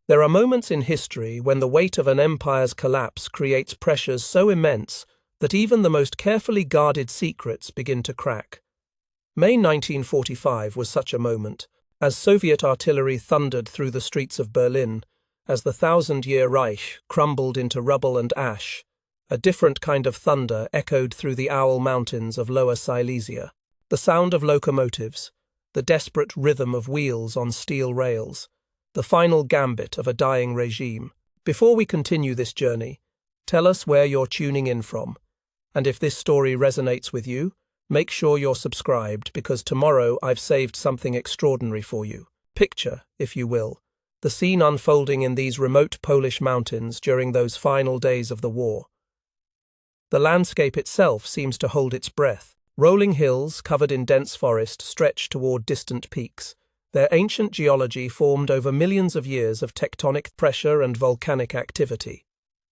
There are moments in history when the weight of an empire's collapse creates pressures so immense that even the most carefully guarded secrets begin to crack. May 1945 was such a moment, as Soviet artillery thundered through the streets of Berlin, as the thousand-year Reich crumbled into rubble and ash. A different kind of thunder echoed through the Owl Mountains of Lower Silesia. The sound of locomotives, the desperate rhythm of wheels on steel rails, the final gambit of a dying regime. Before we continue this journey, tell us where you're tuning in from. And if this story resonates with you, make sure you're subscribed, because tomorrow I've saved something extraordinary for you. Picture, if you will, the scene unfolding in these remote Polish mountains during those final days of the war. The landscape itself seems to hold its breath. Rolling hills covered in dense forest stretch toward distant peaks. Their ancient geology formed over millions of years of tectonic pressure and volcanic activity.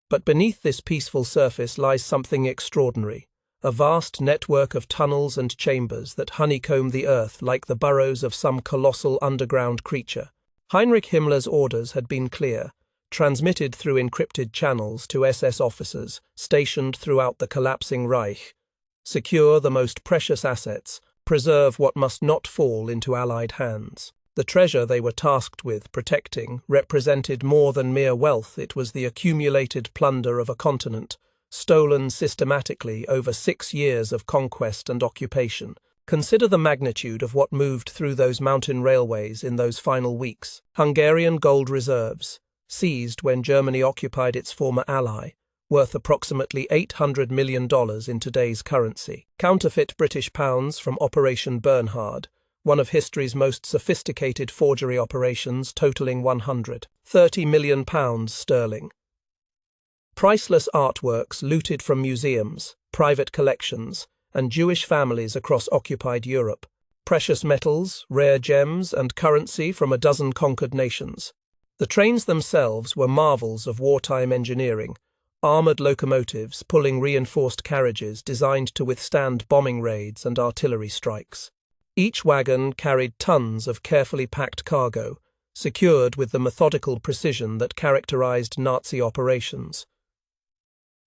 But beneath this peaceful surface lies something extraordinary, a vast network of tunnels and chambers that honeycomb the earth like the burrows of some colossal underground creature. Heinrich Himmler's orders had been clear, transmitted through encrypted channels to SS officers stationed throughout the collapsing Reich. Secure the most precious assets, preserve what must not fall into Allied hands. The treasure they were tasked with protecting represented more than mere wealth. It was the accumulated plunder of a continent, stolen systematically over 6 years of conquest and occupation. Consider the magnitude of what moved through those mountain railways in those final weeks. Hungarian gold reserves, seized when Germany occupied its former ally, worth approximately $800 million in today's currency. Counterfeit British pounds from Operation Bernhard, one of history's most sophisticated forgery operations, totaling £130 million sterling. Priceless artworks looted from museums, private collections, and Jewish families across occupied Europe. Precious metals, rare gems, and currency from a dozen conquered nations. The trains themselves were marvels of wartime engineering, armoured locomotives pulling reinforced carriages designed to withstand bombing raids and artillery strikes. Each wagon carried tons of carefully packed cargo, secured with the methodical precision that characterized Nazi operations.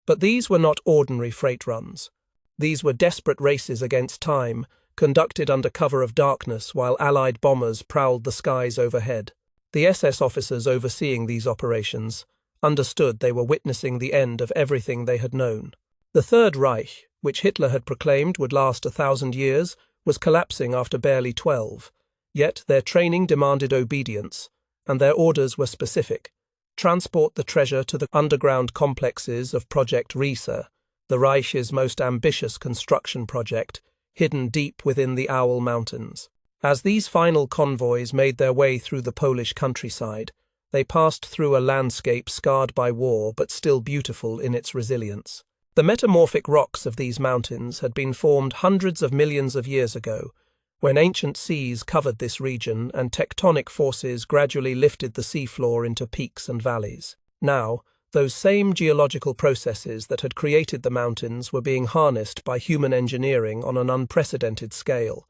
But these were not ordinary freight runs. These were desperate races against time, conducted under cover of darkness while Allied bombers prowled the skies overhead. The SS officers overseeing these operations understood they were witnessing the end of everything they had known. The Third Reich, which Hitler had proclaimed would last 1,000 years, was collapsing after barely 12. Yet their training demanded obedience, and their orders were specific. Transport the treasure to the underground complexes of Project Riese, the Reich's most ambitious construction project, hidden deep within the Owl Mountains. As these final convoys made their way through the Polish countryside, they passed through a landscape scarred by war but still beautiful in its resilience. The metamorphic rocks of these mountains had been formed hundreds of millions of years ago, when ancient seas covered this region and tectonic forces gradually lifted the seafloor into peaks and valleys. Now, those same geological processes that had created the mountains were being harnessed by human engineering on an unprecedented scale.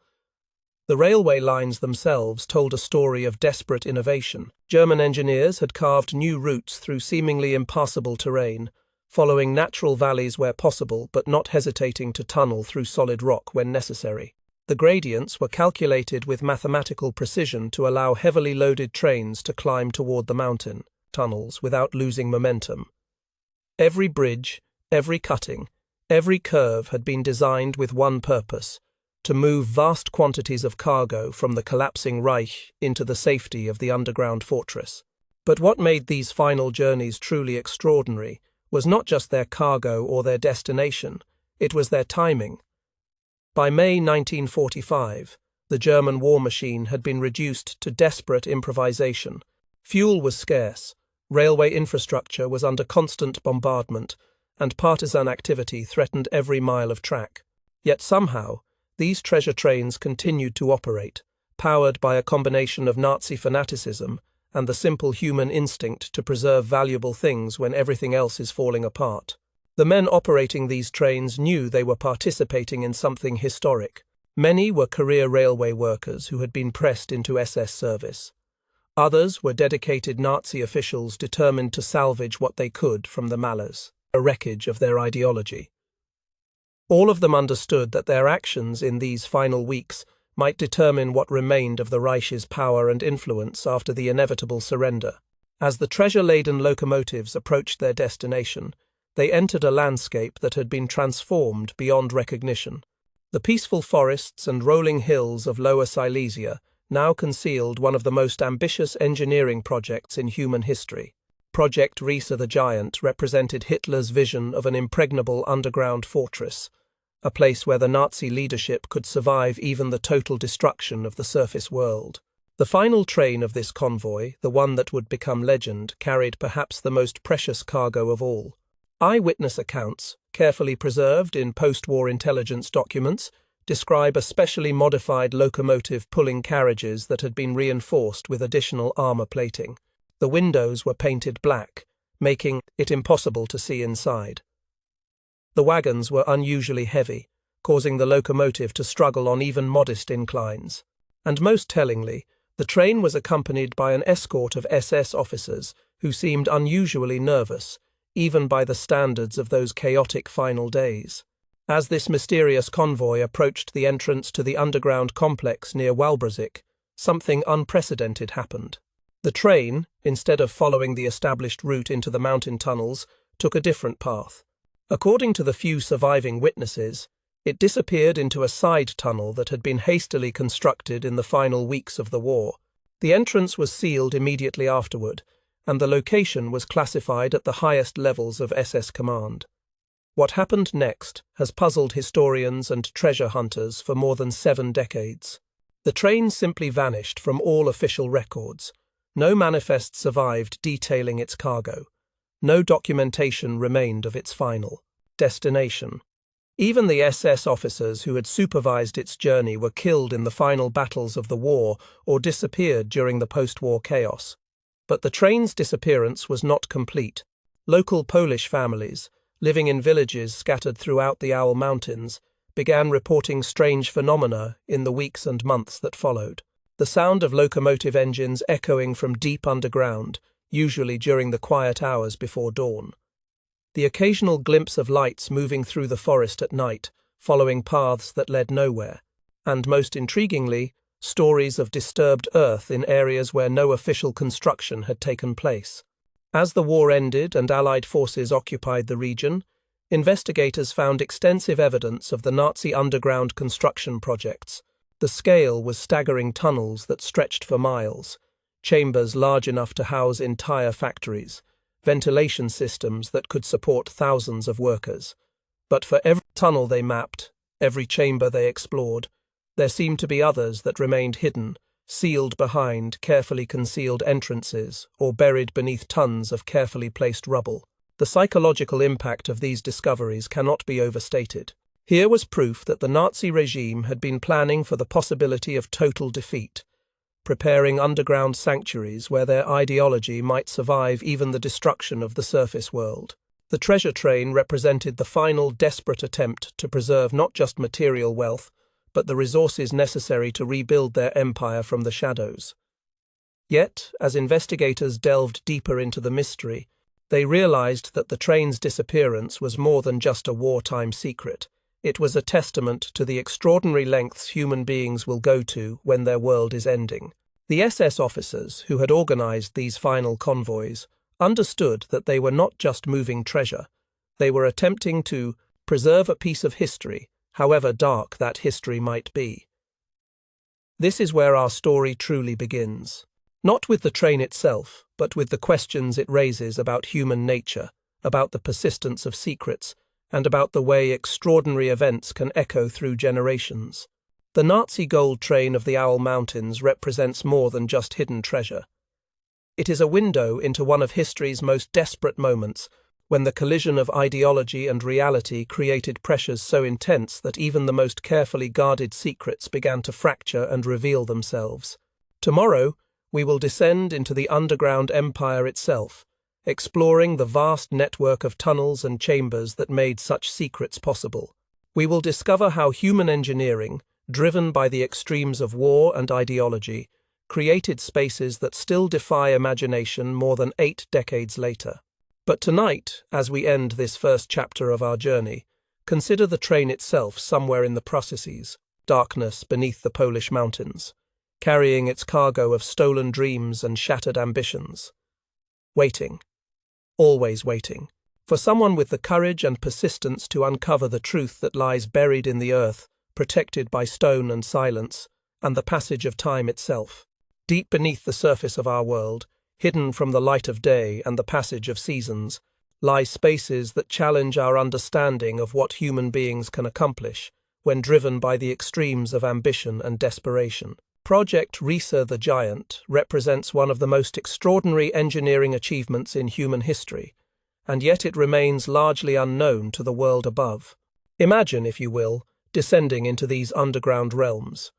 The railway lines themselves told a story of desperate innovation. German engineers had carved new routes through seemingly impassable terrain, following natural valleys where possible but not hesitating to tunnel through solid rock when necessary. The gradients were calculated with mathematical precision to allow heavily loaded trains to climb toward the mountain tunnels without losing momentum. Every bridge, every cutting, every curve had been designed with one purpose: to move vast quantities of cargo from the collapsing Reich into the safety of the underground fortress. But what made these final journeys truly extraordinary was not just their cargo or their destination, it was their timing. By May 1945, the German war machine had been reduced to desperate improvisation. Fuel was scarce, railway infrastructure was under constant bombardment, and partisan activity threatened every mile of track. Yet somehow, these treasure trains continued to operate, powered by a combination of Nazi fanaticism and the simple human instinct to preserve valuable things when everything else is falling apart. The men operating these trains knew they were participating in something historic. Many were career railway workers who had been pressed into SS service. Others were dedicated Nazi officials determined to salvage what they could from the mallers, a wreckage of their ideology. All of them understood that their actions in these final weeks might determine what remained of the Reich's power and influence after the inevitable surrender. As the treasure-laden locomotives approached their destination, they entered a landscape that had been transformed beyond recognition. The peaceful forests and rolling hills of Lower Silesia now concealed one of the most ambitious engineering projects in human history. Project Riese the Giant represented Hitler's vision of an impregnable underground fortress, a place where the Nazi leadership could survive even the total destruction of the surface world. The final train of this convoy, the one that would become legend, carried perhaps the most precious cargo of all. Eyewitness accounts, carefully preserved in post-war intelligence documents, describe a specially modified locomotive pulling carriages that had been reinforced with additional armor plating. The windows were painted black, making it impossible to see inside. The wagons were unusually heavy, causing the locomotive to struggle on even modest inclines. And most tellingly, the train was accompanied by an escort of SS officers who seemed unusually nervous, even by the standards of those chaotic final days. As this mysterious convoy approached the entrance to the underground complex near Walbrzych, something unprecedented happened. The train, instead of following the established route into the mountain tunnels, took a different path. According to the few surviving witnesses, it disappeared into a side tunnel that had been hastily constructed in the final weeks of the war. The entrance was sealed immediately afterward, and the location was classified at the highest levels of SS command. What happened next has puzzled historians and treasure hunters for more than 7 decades. The train simply vanished from all official records. No manifest survived detailing its cargo. No documentation remained of its final destination. Even the SS officers who had supervised its journey were killed in the final battles of the war or disappeared during the post-war chaos. But the train's disappearance was not complete. Local Polish families, living in villages scattered throughout the Owl Mountains, began reporting strange phenomena in the weeks and months that followed. The sound of locomotive engines echoing from deep underground, usually during the quiet hours before dawn. The occasional glimpse of lights moving through the forest at night, following paths that led nowhere. And most intriguingly, stories of disturbed earth in areas where no official construction had taken place. As the war ended and Allied forces occupied the region, investigators found extensive evidence of the Nazi underground construction projects. The scale was staggering: tunnels that stretched for miles, chambers large enough to house entire factories, ventilation systems that could support thousands of workers. But for every tunnel they mapped, every chamber they explored, there seemed to be others that remained hidden, sealed behind carefully concealed entrances or buried beneath tons of carefully placed rubble. The psychological impact of these discoveries cannot be overstated. Here was proof that the Nazi regime had been planning for the possibility of total defeat, preparing underground sanctuaries where their ideology might survive even the destruction of the surface world. The treasure train represented the final desperate attempt to preserve not just material wealth, but the resources necessary to rebuild their empire from the shadows. Yet, as investigators delved deeper into the mystery, they realized that the train's disappearance was more than just a wartime secret. It was a testament to the extraordinary lengths human beings will go to when their world is ending. The SS officers who had organized these final convoys understood that they were not just moving treasure. They were attempting to preserve a piece of history, however dark that history might be. This is where our story truly begins. Not with the train itself, but with the questions it raises about human nature, about the persistence of secrets, and about the way extraordinary events can echo through generations. The Nazi gold train of the Owl Mountains represents more than just hidden treasure. It is a window into one of history's most desperate moments, when the collision of ideology and reality created pressures so intense that even the most carefully guarded secrets began to fracture and reveal themselves. Tomorrow, we will descend into the underground empire itself, exploring the vast network of tunnels and chambers that made such secrets possible. We will discover how human engineering, driven by the extremes of war and ideology, created spaces that still defy imagination more than 8 decades later. But tonight, as we end this first chapter of our journey, consider the train itself somewhere in the processes, darkness beneath the Polish mountains, carrying its cargo of stolen dreams and shattered ambitions. Waiting. Always waiting. For someone with the courage and persistence to uncover the truth that lies buried in the earth, protected by stone and silence, and the passage of time itself. Deep beneath the surface of our world, hidden from the light of day and the passage of seasons, lie spaces that challenge our understanding of what human beings can accomplish when driven by the extremes of ambition and desperation. Project Risa the Giant represents one of the most extraordinary engineering achievements in human history, and yet it remains largely unknown to the world above. Imagine, if you will, descending into these underground realms.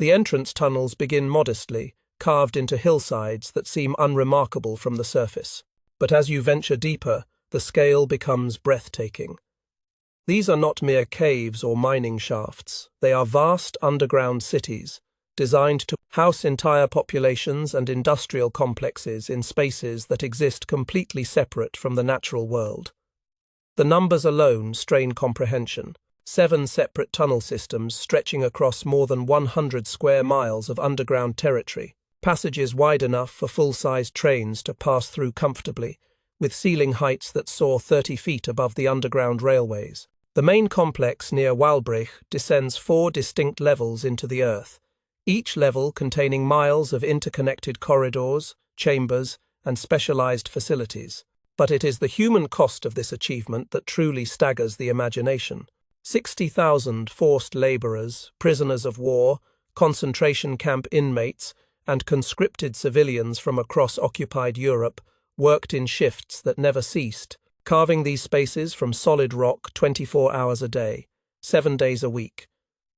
The entrance tunnels begin modestly, carved into hillsides that seem unremarkable from the surface. But as you venture deeper, the scale becomes breathtaking. These are not mere caves or mining shafts. They are vast underground cities, designed to house entire populations and industrial complexes in spaces that exist completely separate from the natural world. The numbers alone strain comprehension. 7 separate tunnel systems stretching across more than 100 square miles of underground territory, passages wide enough for full-sized trains to pass through comfortably, with ceiling heights that soar 30 feet above the underground railways. The main complex near Wałbrzych descends 4 distinct levels into the earth, each level containing miles of interconnected corridors, chambers, and specialized facilities. But it is the human cost of this achievement that truly staggers the imagination. 60,000 forced laborers, prisoners of war, concentration camp inmates, and conscripted civilians from across occupied Europe worked in shifts that never ceased, carving these spaces from solid rock 24 hours a day, 7 days a week.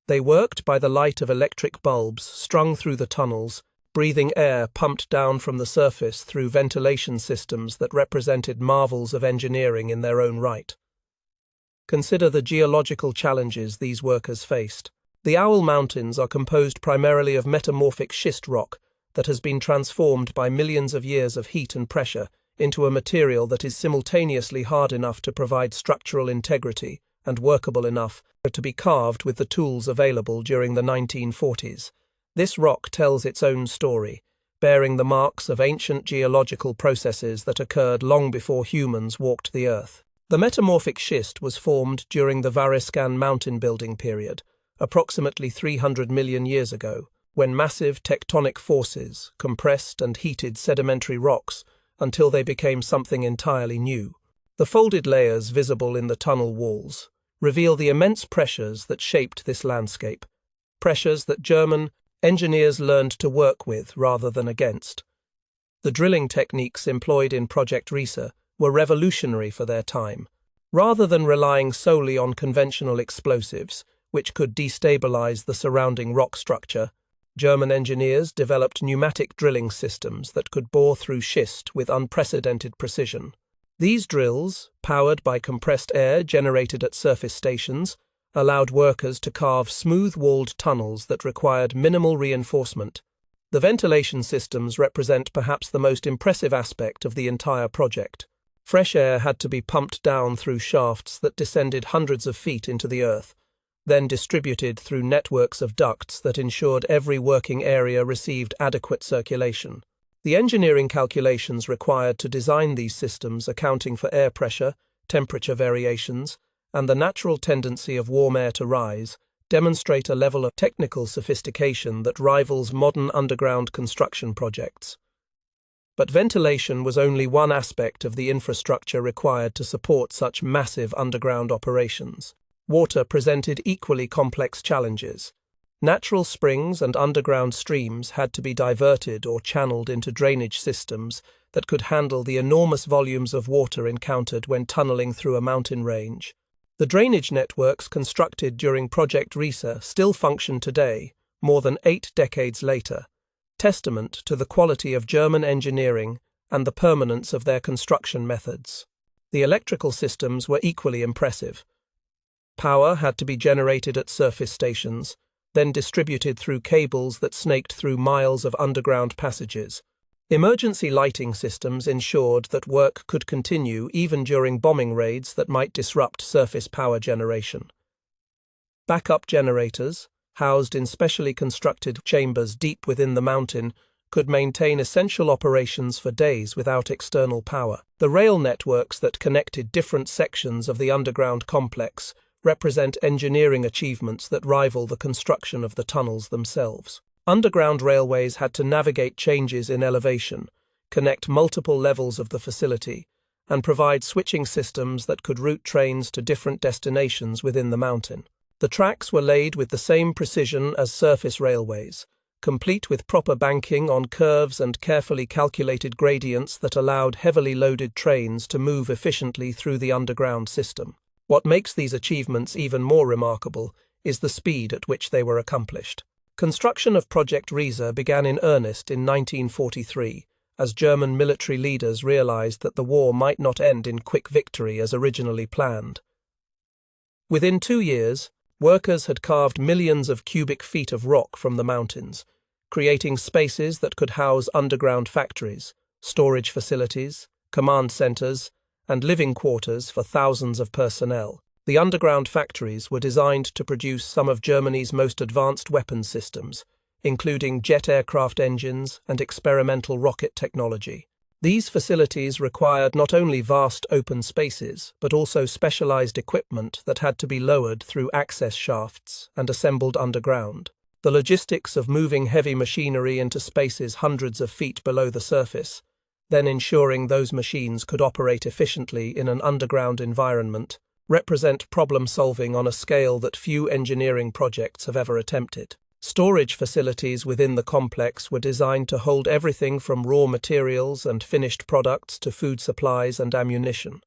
They worked by the light of electric bulbs strung through the tunnels, breathing air pumped down from the surface through ventilation systems that represented marvels of engineering in their own right. Consider the geological challenges these workers faced. The Owl Mountains are composed primarily of metamorphic schist rock that has been transformed by millions of years of heat and pressure into a material that is simultaneously hard enough to provide structural integrity and workable enough to be carved with the tools available during the 1940s. This rock tells its own story, bearing the marks of ancient geological processes that occurred long before humans walked the earth. The metamorphic schist was formed during the Variscan mountain building period, approximately 300 million years ago, when massive tectonic forces compressed and heated sedimentary rocks until they became something entirely new. The folded layers visible in the tunnel walls reveal the immense pressures that shaped this landscape, pressures that German engineers learned to work with rather than against. The drilling techniques employed in Project Risa were revolutionary for their time. Rather than relying solely on conventional explosives, which could destabilize the surrounding rock structure, German engineers developed pneumatic drilling systems that could bore through schist with unprecedented precision. These drills, powered by compressed air generated at surface stations, allowed workers to carve smooth-walled tunnels that required minimal reinforcement. The ventilation systems represent perhaps the most impressive aspect of the entire project. Fresh air had to be pumped down through shafts that descended hundreds of feet into the earth, then distributed through networks of ducts that ensured every working area received adequate circulation. The engineering calculations required to design these systems, accounting for air pressure, temperature variations, and the natural tendency of warm air to rise, demonstrate a level of technical sophistication that rivals modern underground construction projects. But ventilation was only one aspect of the infrastructure required to support such massive underground operations. Water presented equally complex challenges. Natural springs and underground streams had to be diverted or channeled into drainage systems that could handle the enormous volumes of water encountered when tunneling through a mountain range. The drainage networks constructed during Project Risa still function today, more than 8 decades later, testament to the quality of German engineering and the permanence of their construction methods. The electrical systems were equally impressive. Power had to be generated at surface stations, then distributed through cables that snaked through miles of underground passages. Emergency lighting systems ensured that work could continue even during bombing raids that might disrupt surface power generation. Backup generators, housed in specially constructed chambers deep within the mountain, could maintain essential operations for days without external power. The rail networks that connected different sections of the underground complex represent engineering achievements that rival the construction of the tunnels themselves. Underground railways had to navigate changes in elevation, connect multiple levels of the facility, and provide switching systems that could route trains to different destinations within the mountain. The tracks were laid with the same precision as surface railways, complete with proper banking on curves and carefully calculated gradients that allowed heavily loaded trains to move efficiently through the underground system. What makes these achievements even more remarkable is the speed at which they were accomplished. Construction of Project Riese began in earnest in 1943, as German military leaders realized that the war might not end in quick victory as originally planned. Within 2 years, workers had carved millions of cubic feet of rock from the mountains, creating spaces that could house underground factories, storage facilities, command centers, and living quarters for thousands of personnel. The underground factories were designed to produce some of Germany's most advanced weapons systems, including jet aircraft engines and experimental rocket technology. These facilities required not only vast open spaces, but also specialized equipment that had to be lowered through access shafts and assembled underground. The logistics of moving heavy machinery into spaces hundreds of feet below the surface, then ensuring those machines could operate efficiently in an underground environment, represent problem-solving on a scale that few engineering projects have ever attempted. Storage facilities within the complex were designed to hold everything from raw materials and finished products to food supplies and ammunition.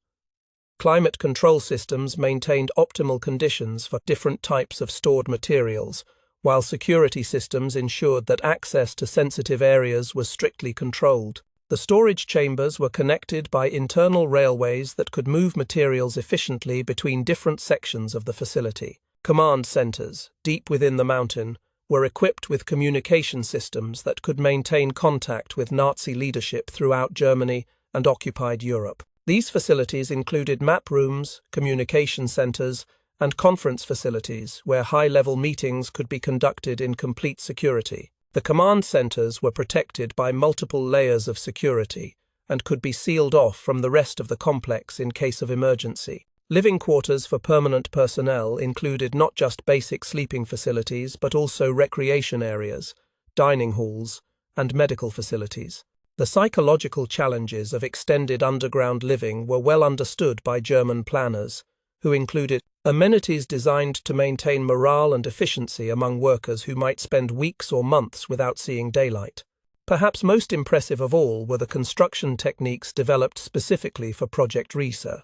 Climate control systems maintained optimal conditions for different types of stored materials, while security systems ensured that access to sensitive areas was strictly controlled. The storage chambers were connected by internal railways that could move materials efficiently between different sections of the facility. Command centers, deep within the mountain, were equipped with communication systems that could maintain contact with Nazi leadership throughout Germany and occupied Europe. These facilities included map rooms, communication centers, and conference facilities where high-level meetings could be conducted in complete security. The command centers were protected by multiple layers of security and could be sealed off from the rest of the complex in case of emergency. Living quarters for permanent personnel included not just basic sleeping facilities but also recreation areas, dining halls, and medical facilities. The psychological challenges of extended underground living were well understood by German planners, who included amenities designed to maintain morale and efficiency among workers who might spend weeks or months without seeing daylight. Perhaps most impressive of all were the construction techniques developed specifically for Project Riese.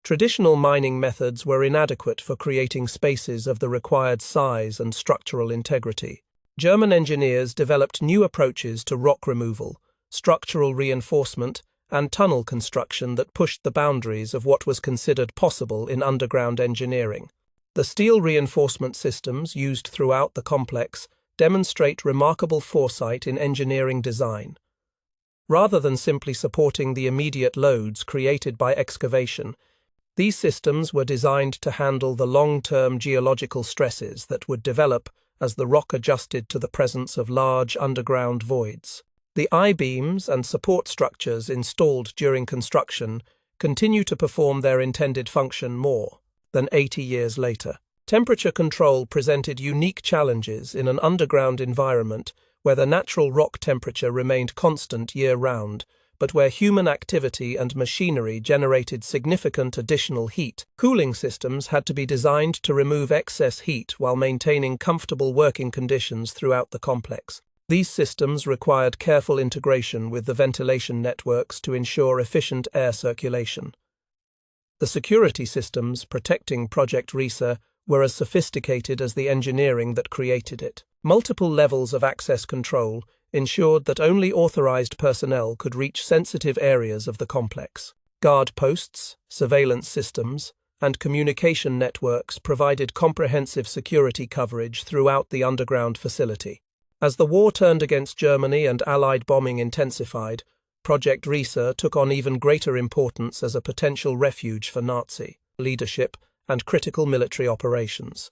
Traditional mining methods were inadequate for creating spaces of the required size and structural integrity. German engineers developed new approaches to rock removal, structural reinforcement, and tunnel construction that pushed the boundaries of what was considered possible in underground engineering. The steel reinforcement systems used throughout the complex demonstrate remarkable foresight in engineering design. Rather than simply supporting the immediate loads created by excavation, these systems were designed to handle the long-term geological stresses that would develop as the rock adjusted to the presence of large underground voids. The I-beams and support structures installed during construction continue to perform their intended function more than 80 years later. Temperature control presented unique challenges in an underground environment where the natural rock temperature remained constant year-round, but where human activity and machinery generated significant additional heat. Cooling systems had to be designed to remove excess heat while maintaining comfortable working conditions throughout the complex. These systems required careful integration with the ventilation networks to ensure efficient air circulation. The security systems protecting Project Riese were as sophisticated as the engineering that created it. Multiple levels of access control ensured that only authorized personnel could reach sensitive areas of the complex. Guard posts, surveillance systems, and communication networks provided comprehensive security coverage throughout the underground facility. As the war turned against Germany and Allied bombing intensified, Project Risa took on even greater importance as a potential refuge for Nazi leadership and critical military operations.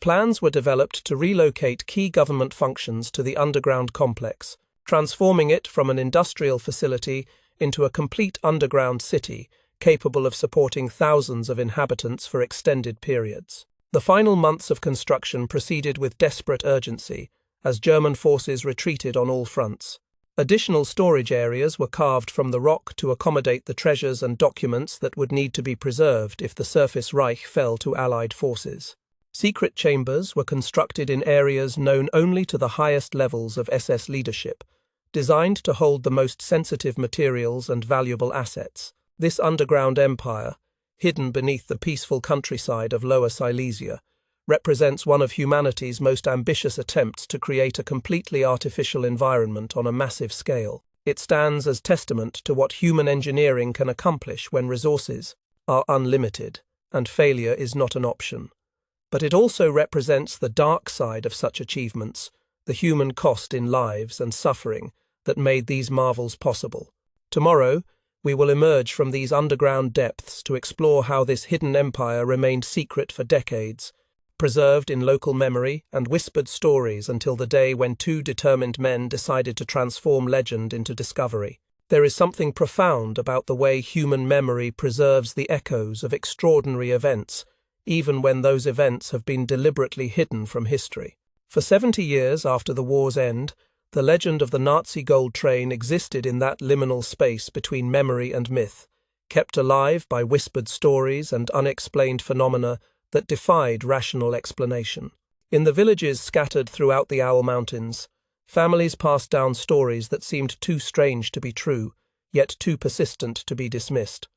Plans were developed to relocate key government functions to the underground complex, transforming it from an industrial facility into a complete underground city capable of supporting thousands of inhabitants for extended periods. The final months of construction proceeded with desperate urgency as German forces retreated on all fronts. Additional storage areas were carved from the rock to accommodate the treasures and documents that would need to be preserved if the Surface Reich fell to Allied forces. Secret chambers were constructed in areas known only to the highest levels of SS leadership, designed to hold the most sensitive materials and valuable assets. This underground empire, hidden beneath the peaceful countryside of Lower Silesia, represents one of humanity's most ambitious attempts to create a completely artificial environment on a massive scale. It stands as testament to what human engineering can accomplish when resources are unlimited and failure is not an option. But it also represents the dark side of such achievements, the human cost in lives and suffering that made these marvels possible. Tomorrow, we will emerge from these underground depths to explore how this hidden empire remained secret for decades, preserved in local memory and whispered stories until the day when two determined men decided to transform legend into discovery. There is something profound about the way human memory preserves the echoes of extraordinary events, even when those events have been deliberately hidden from history. For 70 years after the war's end, the legend of the Nazi gold train existed in that liminal space between memory and myth, kept alive by whispered stories and unexplained phenomena that defied rational explanation. In the villages scattered throughout the Owl Mountains, families passed down stories that seemed too strange to be true, yet too persistent to be dismissed.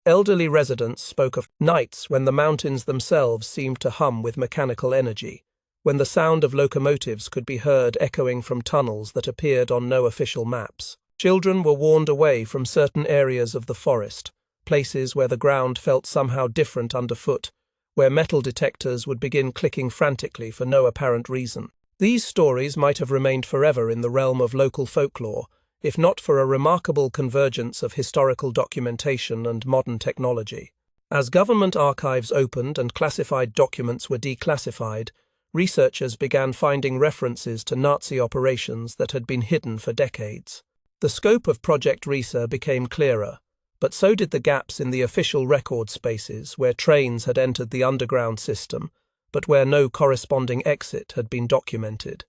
Elderly residents spoke of nights when the mountains themselves seemed to hum with mechanical energy, when the sound of locomotives could be heard echoing from tunnels that appeared on no official maps. Children were warned away from certain areas of the forest, places where the ground felt somehow different underfoot, where metal detectors would begin clicking frantically for no apparent reason. These stories might have remained forever in the realm of local folklore, if not for a remarkable convergence of historical documentation and modern technology. As government archives opened and classified documents were declassified, researchers began finding references to Nazi operations that had been hidden for decades. The scope of Project Risa became clearer, but so did the gaps in the official record spaces where trains had entered the underground system, but where no corresponding exit had been documented.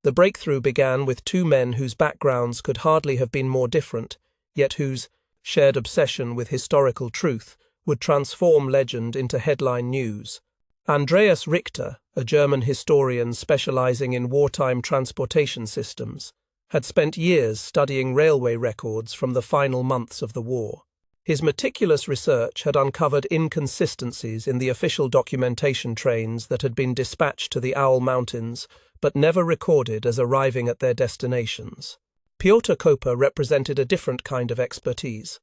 The breakthrough began with two men whose backgrounds could hardly have been more different, yet whose shared obsession with historical truth would transform legend into headline news. Andreas Richter, a German historian specializing in wartime transportation systems, had spent years studying railway records from the final months of the war. His meticulous research had uncovered inconsistencies in the official documentation trains that had been dispatched to the Owl Mountains but never recorded as arriving at their destinations. Piotr Koper represented a different kind of expertise.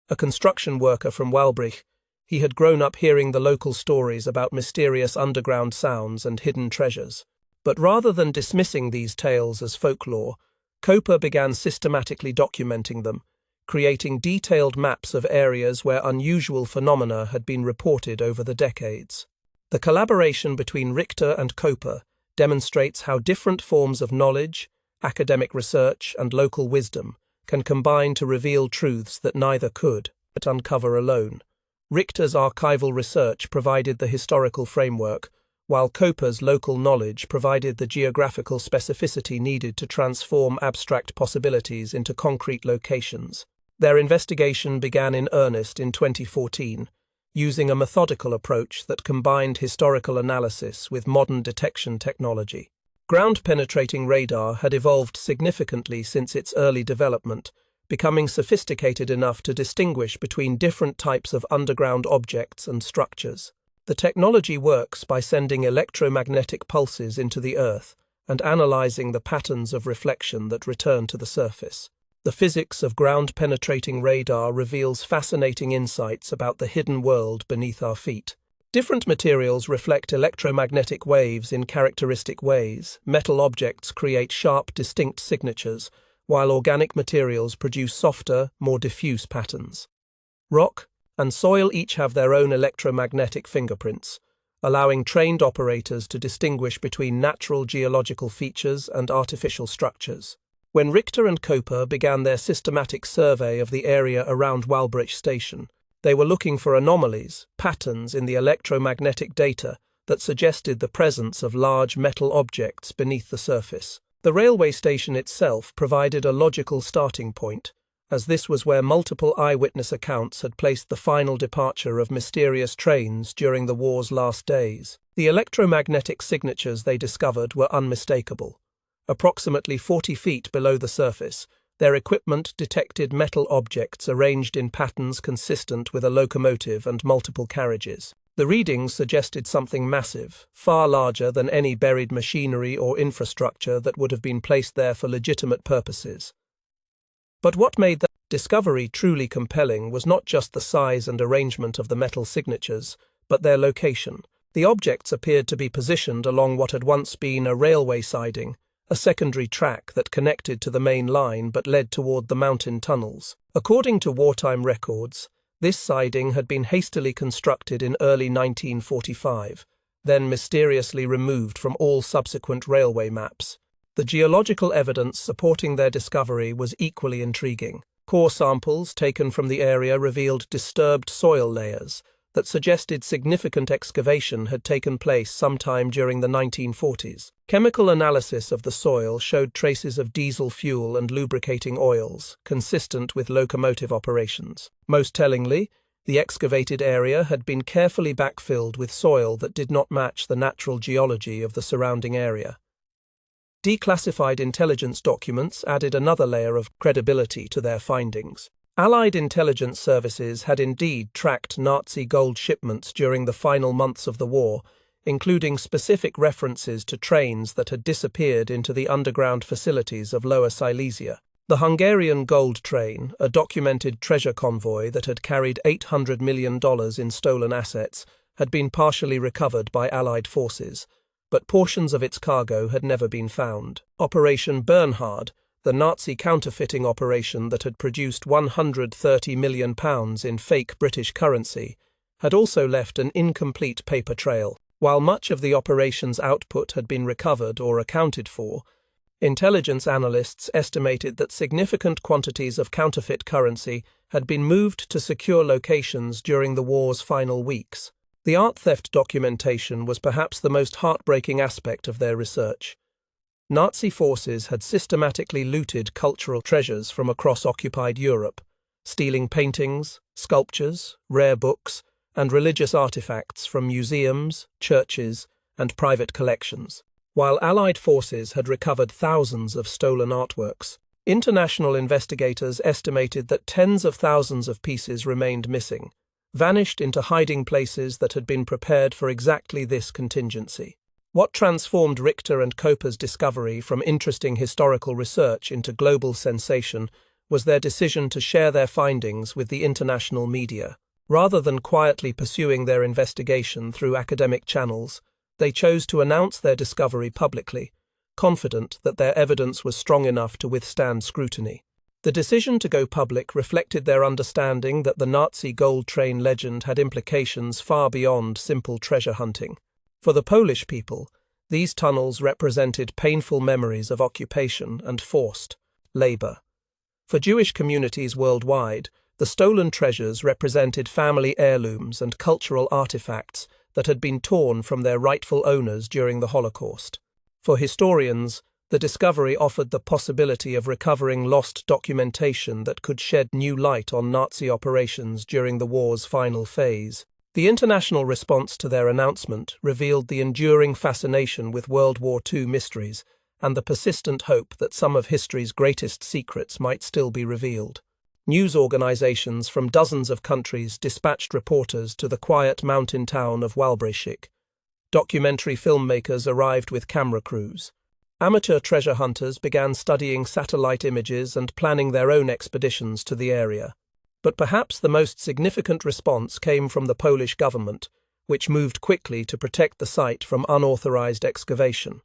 A construction worker from Walbrich, he had grown up hearing the local stories about mysterious underground sounds and hidden treasures. But rather than dismissing these tales as folklore, Koper began systematically documenting them, creating detailed maps of areas where unusual phenomena had been reported over the decades. The collaboration between Richter and Koper demonstrates how different forms of knowledge, academic research, and local wisdom can combine to reveal truths that neither could but uncover alone. Richter's archival research provided the historical framework, while Koper's local knowledge provided the geographical specificity needed to transform abstract possibilities into concrete locations. Their investigation began in earnest in 2014, using a methodical approach that combined historical analysis with modern detection technology. Ground-penetrating radar had evolved significantly since its early development, becoming sophisticated enough to distinguish between different types of underground objects and structures. The technology works by sending electromagnetic pulses into the Earth and analyzing the patterns of reflection that return to the surface. The physics of ground-penetrating radar reveals fascinating insights about the hidden world beneath our feet. Different materials reflect electromagnetic waves in characteristic ways. Metal objects create sharp, distinct signatures, while organic materials produce softer, more diffuse patterns. Rock and soil each have their own electromagnetic fingerprints, allowing trained operators to distinguish between natural geological features and artificial structures. When Richter and Koper began their systematic survey of the area around Walbridge Station, they were looking for anomalies, patterns in the electromagnetic data that suggested the presence of large metal objects beneath the surface. The railway station itself provided a logical starting point, as this was where multiple eyewitness accounts had placed the final departure of mysterious trains during the war's last days. The electromagnetic signatures they discovered were unmistakable. Approximately 40 feet below the surface, their equipment detected metal objects arranged in patterns consistent with a locomotive and multiple carriages. The readings suggested something massive, far larger than any buried machinery or infrastructure that would have been placed there for legitimate purposes. But what made the discovery truly compelling was not just the size and arrangement of the metal signatures, but their location. The objects appeared to be positioned along what had once been a railway siding, a secondary track that connected to the main line but led toward the mountain tunnels. According to wartime records, this siding had been hastily constructed in early 1945, then mysteriously removed from all subsequent railway maps. The geological evidence supporting their discovery was equally intriguing. Core samples taken from the area revealed disturbed soil layers that suggested significant excavation had taken place sometime during the 1940s. Chemical analysis of the soil showed traces of diesel fuel and lubricating oils, consistent with locomotive operations. Most tellingly, the excavated area had been carefully backfilled with soil that did not match the natural geology of the surrounding area. Declassified intelligence documents added another layer of credibility to their findings. Allied intelligence services had indeed tracked Nazi gold shipments during the final months of the war, including specific references to trains that had disappeared into the underground facilities of Lower Silesia. The Hungarian gold train, a documented treasure convoy that had carried $800 million in stolen assets, had been partially recovered by Allied forces, but portions of its cargo had never been found. Operation Bernhard, the Nazi counterfeiting operation that had produced £130 million in fake British currency, had also left an incomplete paper trail. While much of the operation's output had been recovered or accounted for, intelligence analysts estimated that significant quantities of counterfeit currency had been moved to secure locations during the war's final weeks. The art theft documentation was perhaps the most heartbreaking aspect of their research. Nazi forces had systematically looted cultural treasures from across occupied Europe, stealing paintings, sculptures, rare books, and religious artifacts from museums, churches, and private collections. While Allied forces had recovered thousands of stolen artworks, international investigators estimated that tens of thousands of pieces remained missing, vanished into hiding places that had been prepared for exactly this contingency. What transformed Richter and Koper's discovery from interesting historical research into global sensation was their decision to share their findings with the international media. Rather than quietly pursuing their investigation through academic channels, they chose to announce their discovery publicly, confident that their evidence was strong enough to withstand scrutiny. The decision to go public reflected their understanding that the Nazi gold train legend had implications far beyond simple treasure hunting. For the Polish people, these tunnels represented painful memories of occupation and forced labor. For Jewish communities worldwide, the stolen treasures represented family heirlooms and cultural artifacts that had been torn from their rightful owners during the Holocaust. For historians, the discovery offered the possibility of recovering lost documentation that could shed new light on Nazi operations during the war's final phase. The international response to their announcement revealed the enduring fascination with World War II mysteries and the persistent hope that some of history's greatest secrets might still be revealed. News organizations from dozens of countries dispatched reporters to the quiet mountain town of Walbridge. Documentary filmmakers arrived with camera crews. Amateur treasure hunters began studying satellite images and planning their own expeditions to the area. But perhaps the most significant response came from the Polish government, which moved quickly to protect the site from unauthorized excavation.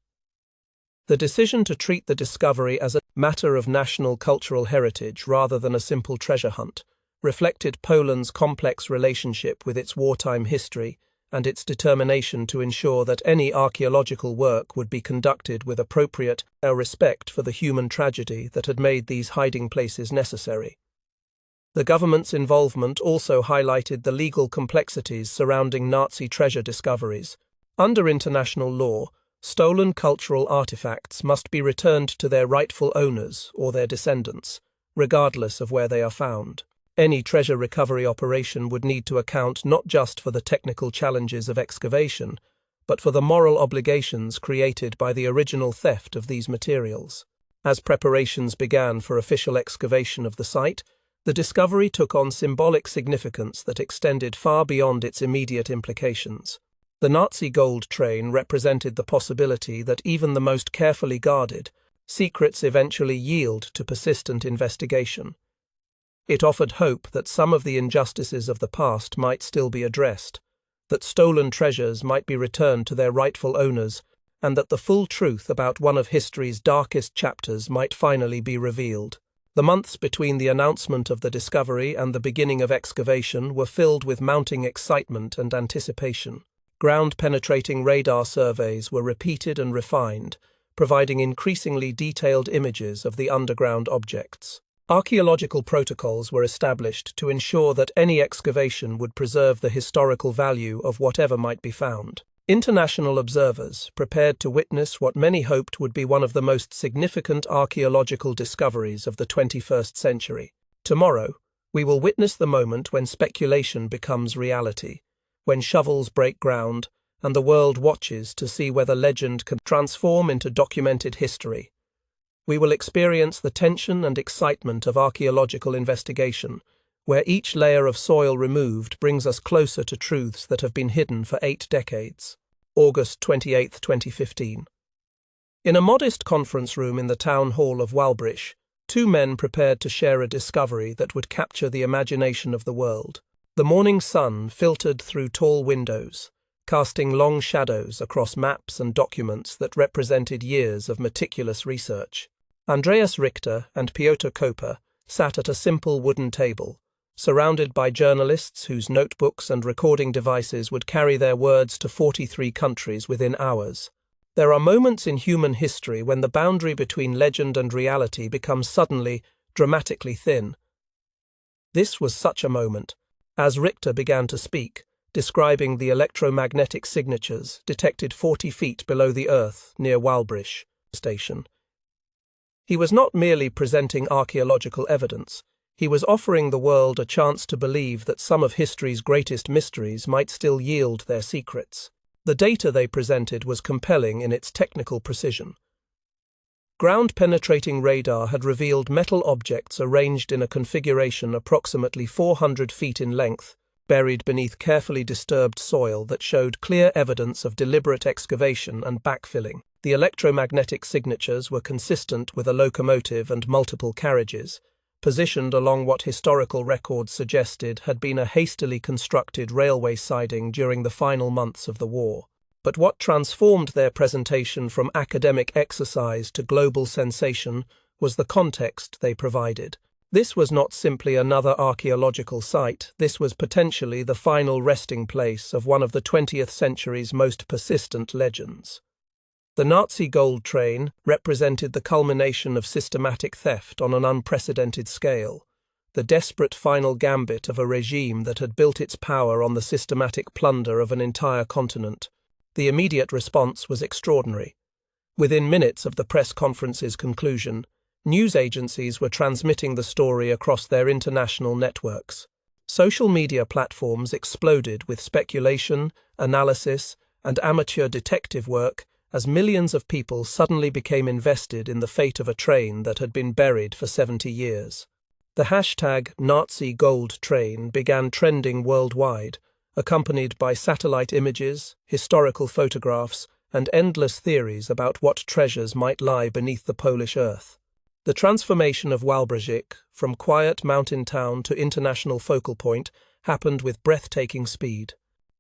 The decision to treat the discovery as a matter of national cultural heritage rather than a simple treasure hunt reflected Poland's complex relationship with its wartime history and its determination to ensure that any archaeological work would be conducted with appropriate respect for the human tragedy that had made these hiding places necessary. The government's involvement also highlighted the legal complexities surrounding Nazi treasure discoveries. Under international law, stolen cultural artifacts must be returned to their rightful owners or their descendants, regardless of where they are found. Any treasure recovery operation would need to account not just for the technical challenges of excavation, but for the moral obligations created by the original theft of these materials. As preparations began for official excavation of the site, the discovery took on symbolic significance that extended far beyond its immediate implications. The Nazi gold train represented the possibility that even the most carefully guarded secrets eventually yield to persistent investigation. It offered hope that some of the injustices of the past might still be addressed, that stolen treasures might be returned to their rightful owners, and that the full truth about one of history's darkest chapters might finally be revealed. The months between the announcement of the discovery and the beginning of excavation were filled with mounting excitement and anticipation. Ground-penetrating radar surveys were repeated and refined, providing increasingly detailed images of the underground objects. Archaeological protocols were established to ensure that any excavation would preserve the historical value of whatever might be found. International observers prepared to witness what many hoped would be one of the most significant archaeological discoveries of the 21st century. Tomorrow, we will witness the moment when speculation becomes reality, when shovels break ground, and the world watches to see whether legend can transform into documented history. We will experience the tension and excitement of archaeological investigation, where each layer of soil removed brings us closer to truths that have been hidden for 8 decades. August 28, 2015. In a modest conference room in the town hall of Wałbrzych, 2 men prepared to share a discovery that would capture the imagination of the world. The morning sun filtered through tall windows, casting long shadows across maps and documents that represented years of meticulous research. Andreas Richter and Piotr Koper sat at a simple wooden table, surrounded by journalists whose notebooks and recording devices would carry their words to 43 countries within hours. There are moments in human history when the boundary between legend and reality becomes suddenly, dramatically thin. This was such a moment, as Richter began to speak, describing the electromagnetic signatures detected 40 feet below the earth near Wałbrzych station. He was not merely presenting archaeological evidence, he was offering the world a chance to believe that some of history's greatest mysteries might still yield their secrets. The data they presented was compelling in its technical precision. Ground-penetrating radar had revealed metal objects arranged in a configuration approximately 400 feet in length, buried beneath carefully disturbed soil that showed clear evidence of deliberate excavation and backfilling. The electromagnetic signatures were consistent with a locomotive and multiple carriages, positioned along what historical records suggested had been a hastily constructed railway siding during the final months of the war. But what transformed their presentation from academic exercise to global sensation was the context they provided. This was not simply another archaeological site, this was potentially the final resting place of one of the 20th century's most persistent legends. The Nazi gold train represented the culmination of systematic theft on an unprecedented scale, the desperate final gambit of a regime that had built its power on the systematic plunder of an entire continent. The immediate response was extraordinary. Within minutes of the press conference's conclusion, news agencies were transmitting the story across their international networks. Social media platforms exploded with speculation, analysis, and amateur detective work as millions of people suddenly became invested in the fate of a train that had been buried for 70 years. The hashtag #NaziGoldTrain began trending worldwide, accompanied by satellite images, historical photographs, and endless theories about what treasures might lie beneath the Polish earth. The transformation of Wałbrzych from quiet mountain town to international focal point happened with breathtaking speed.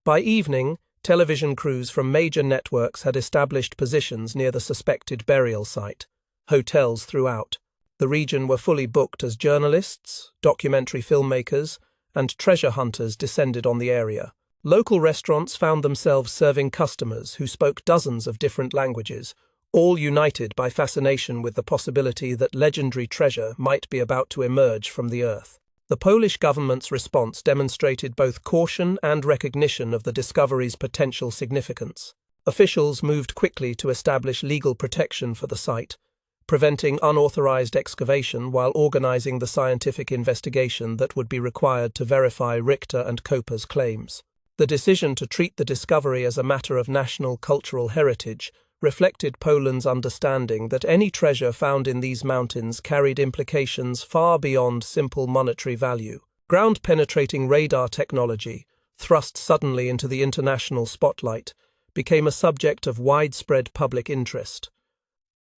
By evening, television crews from major networks had established positions near the suspected burial site. Hotels throughout the region were fully booked as journalists, documentary filmmakers, and treasure hunters descended on the area. Local restaurants found themselves serving customers who spoke dozens of different languages, all united by fascination with the possibility that legendary treasure might be about to emerge from the earth. The Polish government's response demonstrated both caution and recognition of the discovery's potential significance. Officials moved quickly to establish legal protection for the site, preventing unauthorized excavation while organizing the scientific investigation that would be required to verify Richter and Koper's claims. The decision to treat the discovery as a matter of national cultural heritage reflected Poland's understanding that any treasure found in these mountains carried implications far beyond simple monetary value. Ground-penetrating radar technology, thrust suddenly into the international spotlight, became a subject of widespread public interest.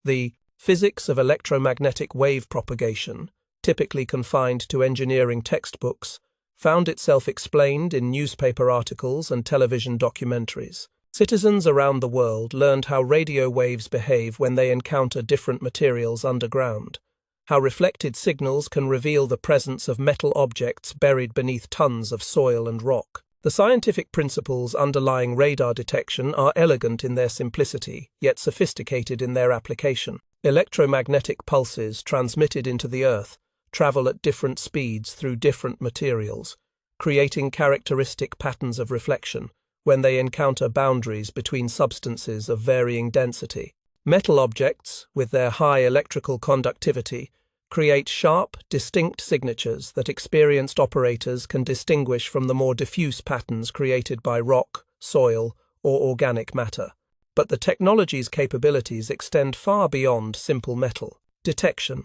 The physics of electromagnetic wave propagation, typically confined to engineering textbooks, found itself explained in newspaper articles and television documentaries. Citizens around the world learned how radio waves behave when they encounter different materials underground, how reflected signals can reveal the presence of metal objects buried beneath tons of soil and rock. The scientific principles underlying radar detection are elegant in their simplicity, yet sophisticated in their application. Electromagnetic pulses transmitted into the Earth travel at different speeds through different materials, creating characteristic patterns of reflection when they encounter boundaries between substances of varying density. Metal objects, with their high electrical conductivity, create sharp, distinct signatures that experienced operators can distinguish from the more diffuse patterns created by rock, soil, or organic matter. But the technology's capabilities extend far beyond simple metal detection.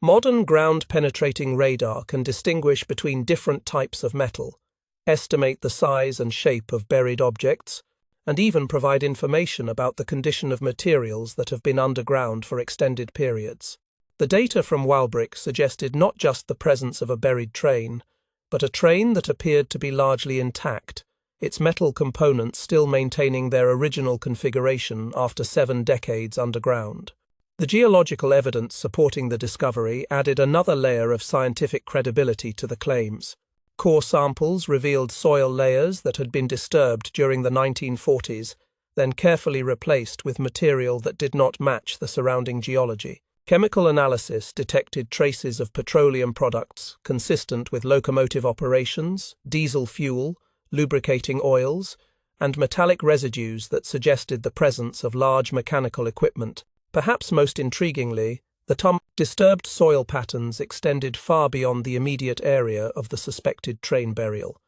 Modern ground-penetrating radar can distinguish between different types of metal, estimate the size and shape of buried objects, and even provide information about the condition of materials that have been underground for extended periods. The data from Wałbrzych suggested not just the presence of a buried train, but a train that appeared to be largely intact, its metal components still maintaining their original configuration after 7 decades underground. The geological evidence supporting the discovery added another layer of scientific credibility to the claims. Core samples revealed soil layers that had been disturbed during the 1940s, then carefully replaced with material that did not match the surrounding geology. Chemical analysis detected traces of petroleum products consistent with locomotive operations, diesel fuel, lubricating oils, and metallic residues that suggested the presence of large mechanical equipment. Perhaps most intriguingly, the disturbed soil patterns extended far beyond the immediate area of the suspected train burial.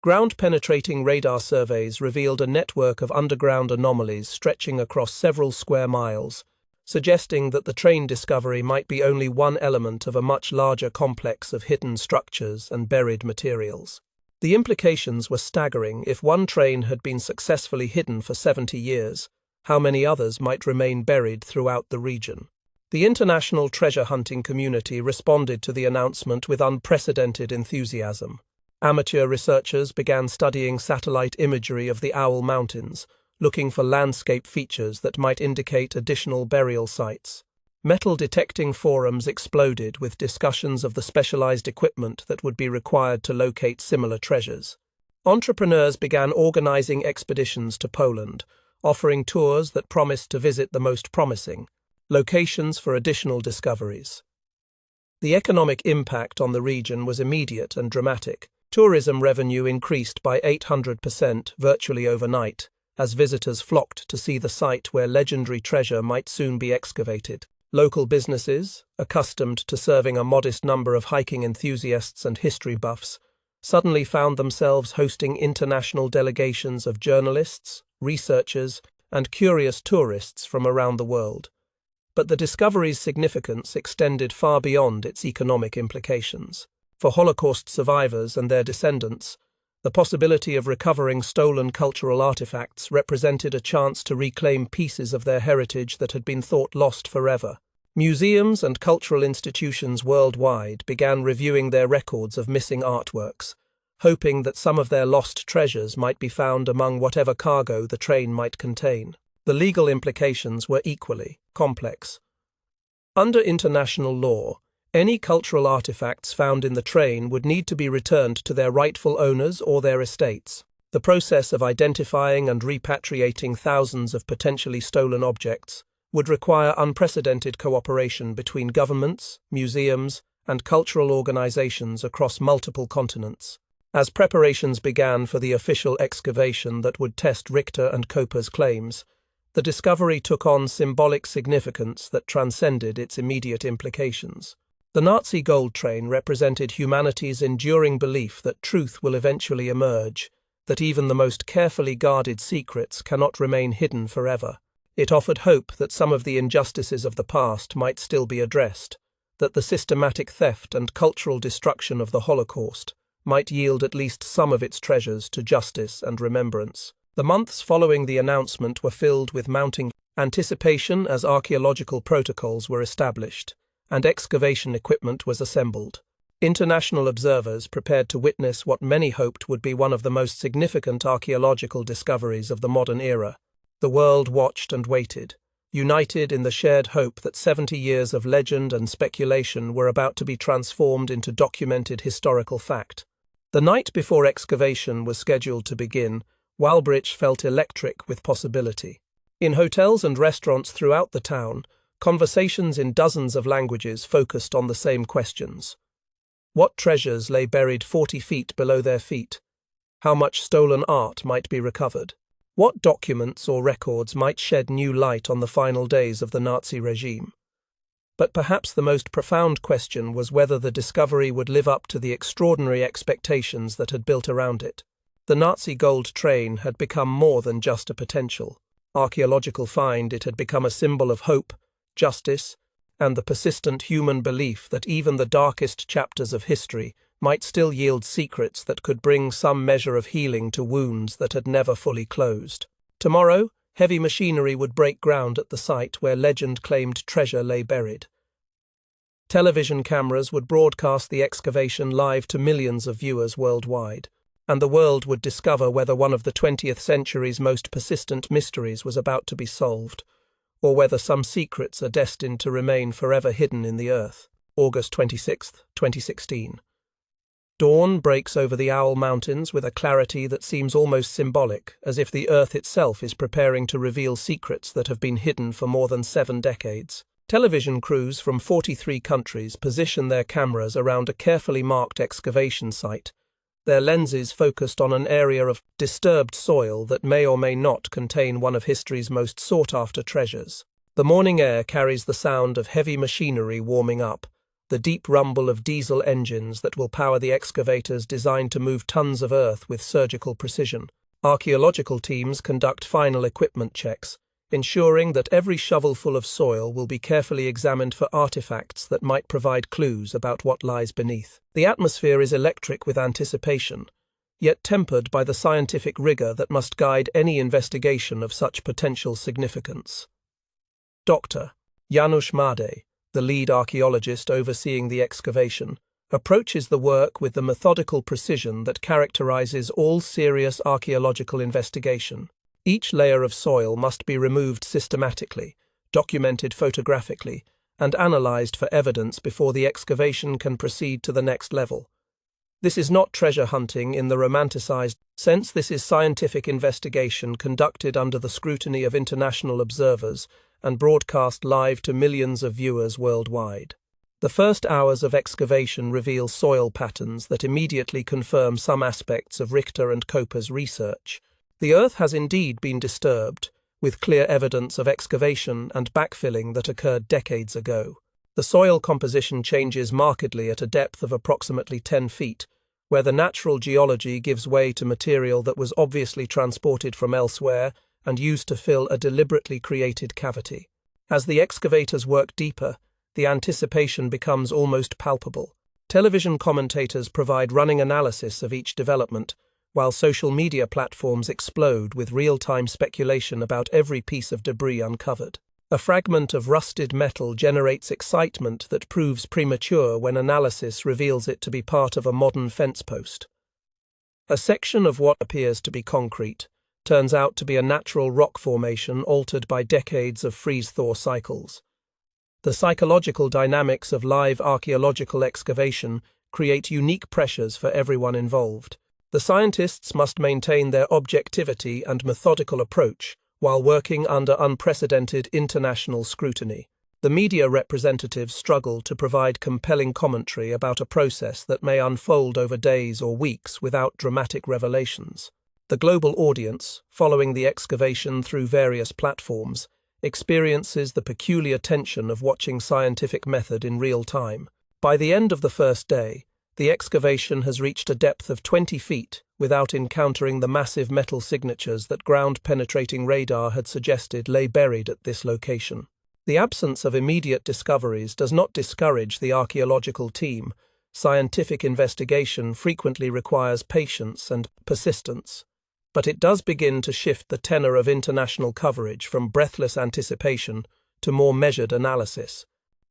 Ground-penetrating radar surveys revealed a network of underground anomalies stretching across several square miles, suggesting that the train discovery might be only one element of a much larger complex of hidden structures and buried materials. The implications were staggering. If one train had been successfully hidden for 70 years, how many others might remain buried throughout the region? The international treasure hunting community responded to the announcement with unprecedented enthusiasm. Amateur researchers began studying satellite imagery of the Owl Mountains, looking for landscape features that might indicate additional burial sites. Metal detecting forums exploded with discussions of the specialized equipment that would be required to locate similar treasures. Entrepreneurs began organizing expeditions to Poland, offering tours that promised to visit the most promising locations for additional discoveries. The economic impact on the region was immediate and dramatic. Tourism revenue increased by 800% virtually overnight, as visitors flocked to see the site where legendary treasure might soon be excavated. Local businesses, accustomed to serving a modest number of hiking enthusiasts and history buffs, suddenly found themselves hosting international delegations of journalists, researchers, and curious tourists from around the world. But the discovery's significance extended far beyond its economic implications. For Holocaust survivors and their descendants, The possibility of recovering stolen cultural artifacts represented a chance to reclaim pieces of their heritage that had been thought lost forever. Museums and cultural institutions worldwide began reviewing their records of missing artworks, hoping that some of their lost treasures might be found among whatever cargo the train might contain. The legal implications were equally complex. Under international law, any cultural artifacts found in the train would need to be returned to their rightful owners or their estates. The process of identifying and repatriating thousands of potentially stolen objects would require unprecedented cooperation between governments, museums, and cultural organizations across multiple continents. As preparations began for the official excavation that would test Richter and Koper's claims, the discovery took on symbolic significance that transcended its immediate implications. The Nazi gold train represented humanity's enduring belief that truth will eventually emerge, that even the most carefully guarded secrets cannot remain hidden forever. It offered hope that some of the injustices of the past might still be addressed, that the systematic theft and cultural destruction of the Holocaust might yield at least some of its treasures to justice and remembrance. The months following the announcement were filled with mounting anticipation as archaeological protocols were established and excavation equipment was assembled. International observers prepared to witness what many hoped would be one of the most significant archaeological discoveries of the modern era. The world watched and waited, united in the shared hope that 70 years of legend and speculation were about to be transformed into documented historical fact. The night before excavation was scheduled to begin, Waalbrich felt electric with possibility. In hotels and restaurants throughout the town, conversations in dozens of languages focused on the same questions. What treasures lay buried 40 feet below their feet? How much stolen art might be recovered? What documents or records might shed new light on the final days of the Nazi regime? But perhaps the most profound question was whether the discovery would live up to the extraordinary expectations that had built around it. The Nazi gold train had become more than just a potential archaeological find. It had become a symbol of hope, justice, and the persistent human belief that even the darkest chapters of history might still yield secrets that could bring some measure of healing to wounds that had never fully closed. Tomorrow, heavy machinery would break ground at the site where legend claimed treasure lay buried. Television cameras would broadcast the excavation live to millions of viewers worldwide, and the world would discover whether one of the 20th century's most persistent mysteries was about to be solved, or whether some secrets are destined to remain forever hidden in the earth. August 26, 2016. Dawn breaks over the Owl Mountains with a clarity that seems almost symbolic, as if the earth itself is preparing to reveal secrets that have been hidden for more than 7 decades. Television crews from 43 countries position their cameras around a carefully marked excavation site, their lenses focused on an area of disturbed soil that may or may not contain one of history's most sought-after treasures. The morning air carries the sound of heavy machinery warming up, the deep rumble of diesel engines that will power the excavators designed to move tons of earth with surgical precision. Archaeological teams conduct final equipment checks, ensuring that every shovelful of soil will be carefully examined for artifacts that might provide clues about what lies beneath. The atmosphere is electric with anticipation, yet tempered by the scientific rigor that must guide any investigation of such potential significance. Dr. Janusz Made, the lead archaeologist overseeing the excavation, approaches the work with the methodical precision that characterizes all serious archaeological investigation. Each layer of soil must be removed systematically, documented photographically, and analyzed for evidence before the excavation can proceed to the next level. This is not treasure hunting in the romanticized sense. This is scientific investigation conducted under the scrutiny of international observers and broadcast live to millions of viewers worldwide. The first hours of excavation reveal soil patterns that immediately confirm some aspects of Richter and Koper's research. The earth has indeed been disturbed, with clear evidence of excavation and backfilling that occurred decades ago. The soil composition changes markedly at a depth of approximately 10 feet, where the natural geology gives way to material that was obviously transported from elsewhere and used to fill a deliberately created cavity. As the excavators work deeper, the anticipation becomes almost palpable. Television commentators provide running analysis of each development, while social media platforms explode with real-time speculation about every piece of debris uncovered. A fragment of rusted metal generates excitement that proves premature when analysis reveals it to be part of a modern fence post. A section of what appears to be concrete turns out to be a natural rock formation altered by decades of freeze-thaw cycles. The psychological dynamics of live archaeological excavation create unique pressures for everyone involved. The scientists must maintain their objectivity and methodical approach while working under unprecedented international scrutiny. The media representatives struggle to provide compelling commentary about a process that may unfold over days or weeks without dramatic revelations. The global audience, following the excavation through various platforms, experiences the peculiar tension of watching scientific method in real time. By the end of the first day, the excavation has reached a depth of 20 feet without encountering the massive metal signatures that ground-penetrating radar had suggested lay buried at this location. The absence of immediate discoveries does not discourage the archaeological team. Scientific investigation frequently requires patience and persistence, but it does begin to shift the tenor of international coverage from breathless anticipation to more measured analysis.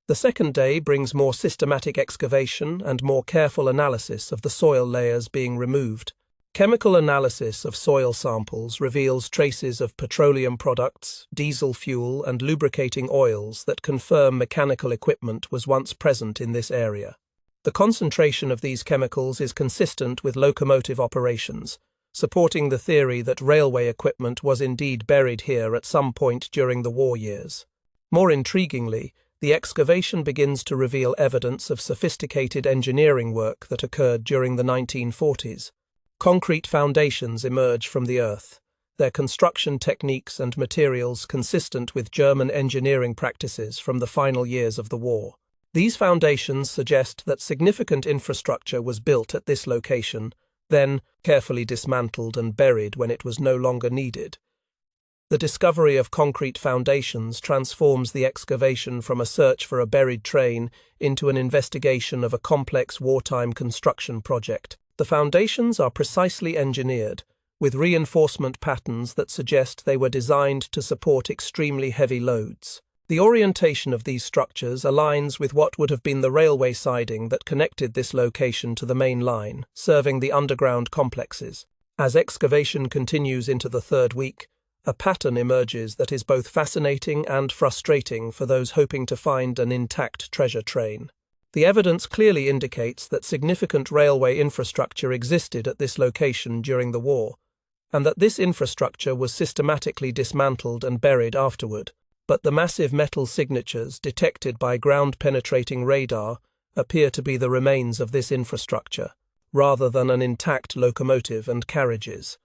The second day brings more systematic excavation and more careful analysis of the soil layers being removed. Chemical analysis of soil samples reveals traces of petroleum products, diesel fuel, and lubricating oils that confirm mechanical equipment was once present in this area. The concentration of these chemicals is consistent with locomotive operations, supporting the theory that railway equipment was indeed buried here at some point during the war years. More intriguingly, the excavation begins to reveal evidence of sophisticated engineering work that occurred during the 1940s. Concrete foundations emerge from the earth, their construction techniques and materials consistent with German engineering practices from the final years of the war. These foundations suggest that significant infrastructure was built at this location, then carefully dismantled and buried when it was no longer needed. The discovery of concrete foundations transforms the excavation from a search for a buried train into an investigation of a complex wartime construction project. The foundations are precisely engineered, with reinforcement patterns that suggest they were designed to support extremely heavy loads. The orientation of these structures aligns with what would have been the railway siding that connected this location to the main line, serving the underground complexes. As excavation continues into the third week, a pattern emerges that is both fascinating and frustrating for those hoping to find an intact treasure train. The evidence clearly indicates that significant railway infrastructure existed at this location during the war, and that this infrastructure was systematically dismantled and buried afterward. But the massive metal signatures detected by ground-penetrating radar appear to be the remains of this infrastructure, rather than an intact locomotive and carriages.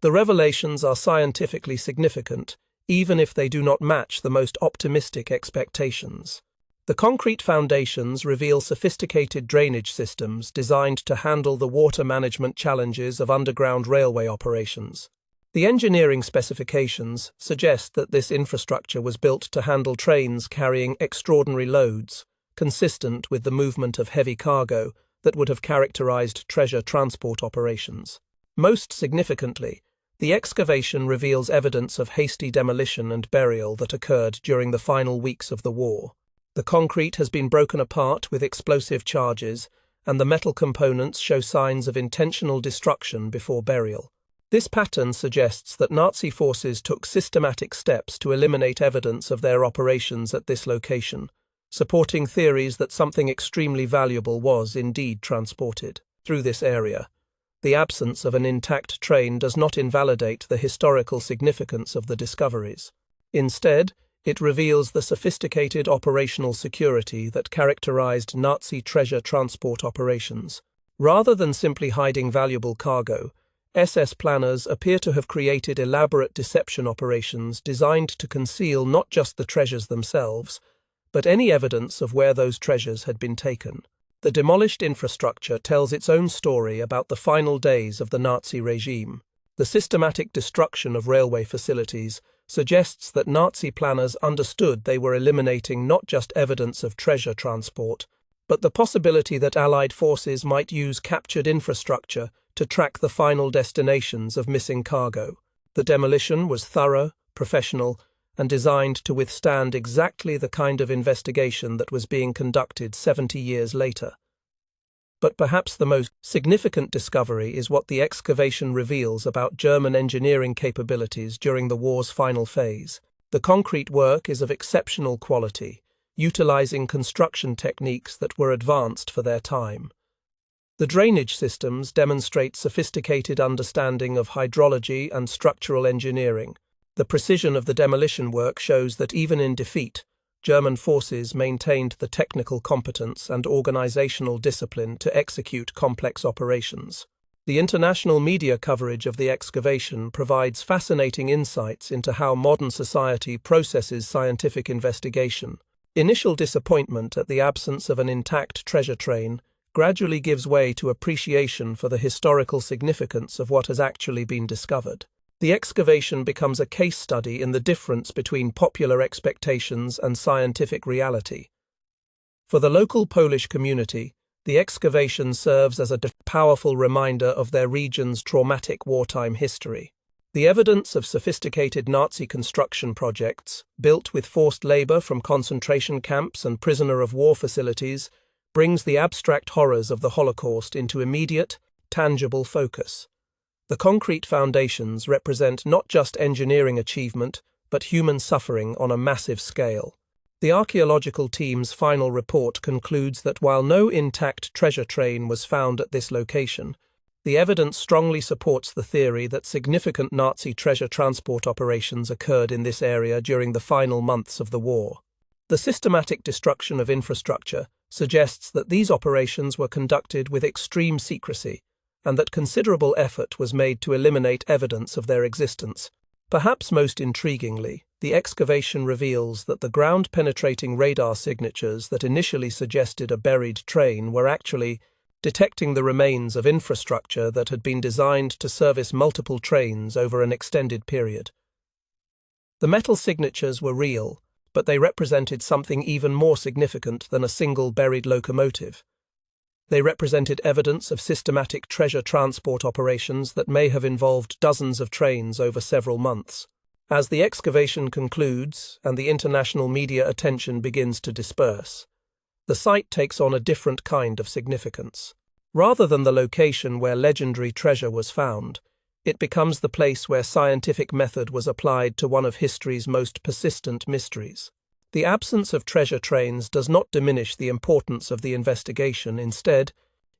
The revelations are scientifically significant, even if they do not match the most optimistic expectations. The concrete foundations reveal sophisticated drainage systems designed to handle the water management challenges of underground railway operations. The engineering specifications suggest that this infrastructure was built to handle trains carrying extraordinary loads, consistent with the movement of heavy cargo that would have characterized treasure transport operations. Most significantly, the excavation reveals evidence of hasty demolition and burial that occurred during the final weeks of the war. The concrete has been broken apart with explosive charges, and the metal components show signs of intentional destruction before burial. This pattern suggests that Nazi forces took systematic steps to eliminate evidence of their operations at this location, supporting theories that something extremely valuable was indeed transported through this area. The absence of an intact train does not invalidate the historical significance of the discoveries. Instead, it reveals the sophisticated operational security that characterized Nazi treasure transport operations. Rather than simply hiding valuable cargo, SS planners appear to have created elaborate deception operations designed to conceal not just the treasures themselves, but any evidence of where those treasures had been taken. The demolished infrastructure tells its own story about the final days of the Nazi regime. The systematic destruction of railway facilities suggests that Nazi planners understood they were eliminating not just evidence of treasure transport, but the possibility that Allied forces might use captured infrastructure to track the final destinations of missing cargo. The demolition was thorough, professional, and designed to withstand exactly the kind of investigation that was being conducted 70 years later. But perhaps the most significant discovery is what the excavation reveals about German engineering capabilities during the war's final phase. The concrete work is of exceptional quality, utilizing construction techniques that were advanced for their time. The drainage systems demonstrate sophisticated understanding of hydrology and structural engineering. The precision of the demolition work shows that even in defeat, German forces maintained the technical competence and organizational discipline to execute complex operations. The international media coverage of the excavation provides fascinating insights into how modern society processes scientific investigation. Initial disappointment at the absence of an intact treasure train gradually gives way to appreciation for the historical significance of what has actually been discovered. The excavation becomes a case study in the difference between popular expectations and scientific reality. For the local Polish community, the excavation serves as a powerful reminder of their region's traumatic wartime history. The evidence of sophisticated Nazi construction projects, built with forced labor from concentration camps and prisoner-of-war facilities, brings the abstract horrors of the Holocaust into immediate, tangible focus. The concrete foundations represent not just engineering achievement, but human suffering on a massive scale. The archaeological team's final report concludes that while no intact treasure train was found at this location, the evidence strongly supports the theory that significant Nazi treasure transport operations occurred in this area during the final months of the war. The systematic destruction of infrastructure suggests that these operations were conducted with extreme secrecy, and that considerable effort was made to eliminate evidence of their existence. Perhaps most intriguingly, the excavation reveals that the ground-penetrating radar signatures that initially suggested a buried train were actually detecting the remains of infrastructure that had been designed to service multiple trains over an extended period. The metal signatures were real, but they represented something even more significant than a single buried locomotive. They represented evidence of systematic treasure transport operations that may have involved dozens of trains over several months. As the excavation concludes and the international media attention begins to disperse, the site takes on a different kind of significance. Rather than the location where legendary treasure was found, it becomes the place where scientific method was applied to one of history's most persistent mysteries. The absence of treasure trains does not diminish the importance of the investigation. Instead,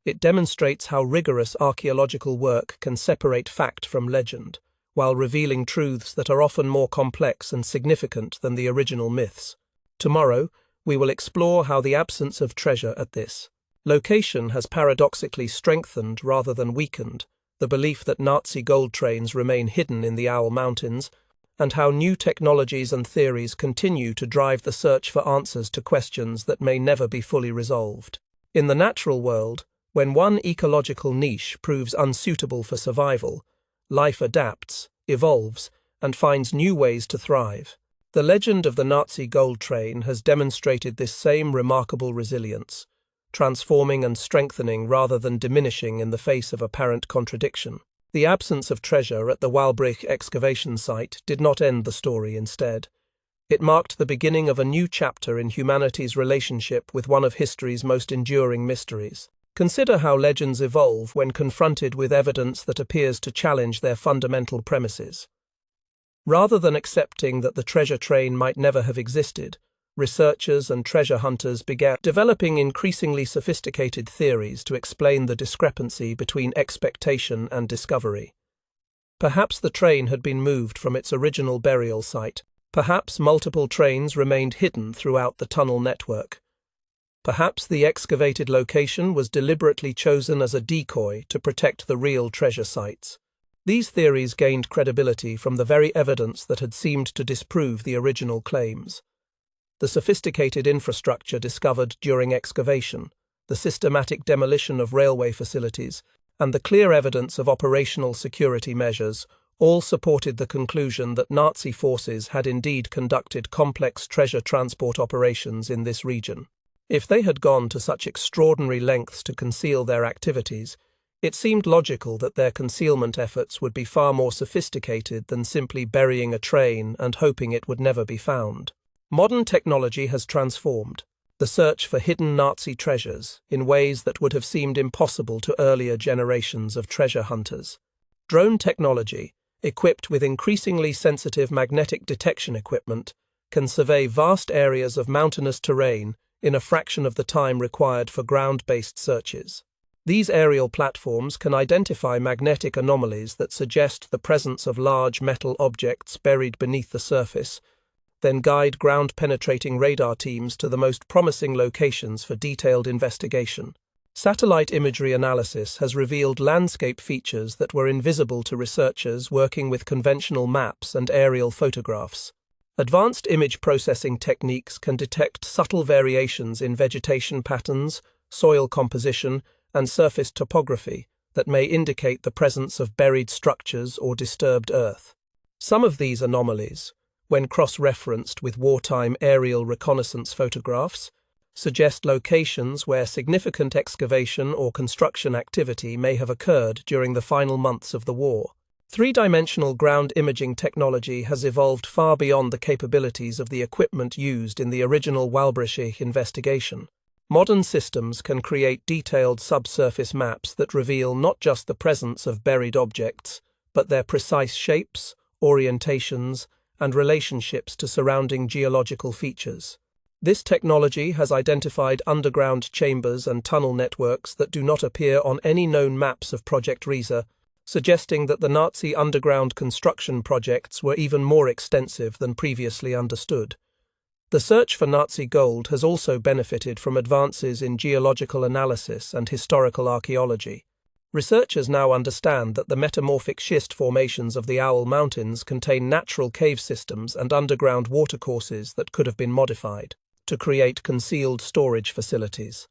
it demonstrates how rigorous archaeological work can separate fact from legend, while revealing truths that are often more complex and significant than the original myths. Tomorrow, we will explore how the absence of treasure at this location has paradoxically strengthened rather than weakened the belief that Nazi gold trains remain hidden in the Owl Mountains, and how new technologies and theories continue to drive the search for answers to questions that may never be fully resolved. In the natural world, when one ecological niche proves unsuitable for survival, life adapts, evolves, and finds new ways to thrive. The legend of the Nazi gold train has demonstrated this same remarkable resilience, transforming and strengthening rather than diminishing in the face of apparent contradiction. The absence of treasure at the Wałbrzych excavation site did not end the story instead. It marked the beginning of a new chapter in humanity's relationship with one of history's most enduring mysteries. Consider how legends evolve when confronted with evidence that appears to challenge their fundamental premises. Rather than accepting that the treasure train might never have existed, researchers and treasure hunters began developing increasingly sophisticated theories to explain the discrepancy between expectation and discovery. Perhaps the train had been moved from its original burial site. Perhaps multiple trains remained hidden throughout the tunnel network. Perhaps the excavated location was deliberately chosen as a decoy to protect the real treasure sites. These theories gained credibility from the very evidence that had seemed to disprove the original claims. The sophisticated infrastructure discovered during excavation, the systematic demolition of railway facilities, and the clear evidence of operational security measures all supported the conclusion that Nazi forces had indeed conducted complex treasure transport operations in this region. If they had gone to such extraordinary lengths to conceal their activities, It seemed logical that their concealment efforts would be far more sophisticated than simply burying a train and hoping it would never be found. Modern technology has transformed the search for hidden Nazi treasures in ways that would have seemed impossible to earlier generations of treasure hunters. Drone technology, equipped with increasingly sensitive magnetic detection equipment, can survey vast areas of mountainous terrain in a fraction of the time required for ground-based searches. These aerial platforms can identify magnetic anomalies that suggest the presence of large metal objects buried beneath the surface, then guide ground-penetrating radar teams to the most promising locations for detailed investigation. Satellite imagery analysis has revealed landscape features that were invisible to researchers working with conventional maps and aerial photographs. Advanced image processing techniques can detect subtle variations in vegetation patterns, soil composition, and surface topography that may indicate the presence of buried structures or disturbed earth. Some of these anomalies, when cross-referenced with wartime aerial reconnaissance photographs, suggest locations where significant excavation or construction activity may have occurred during the final months of the war. Three-dimensional ground imaging technology has evolved far beyond the capabilities of the equipment used in the original Walbrecht investigation. Modern systems can create detailed subsurface maps that reveal not just the presence of buried objects, but their precise shapes, orientations, and relationships to surrounding geological features. This technology has identified underground chambers and tunnel networks that do not appear on any known maps of Project Riese, suggesting that the Nazi underground construction projects were even more extensive than previously understood. The search for Nazi gold has also benefited from advances in geological analysis and historical archaeology. Researchers now understand that the metamorphic schist formations of the Owl Mountains contain natural cave systems and underground watercourses that could have been modified to create concealed storage facilities.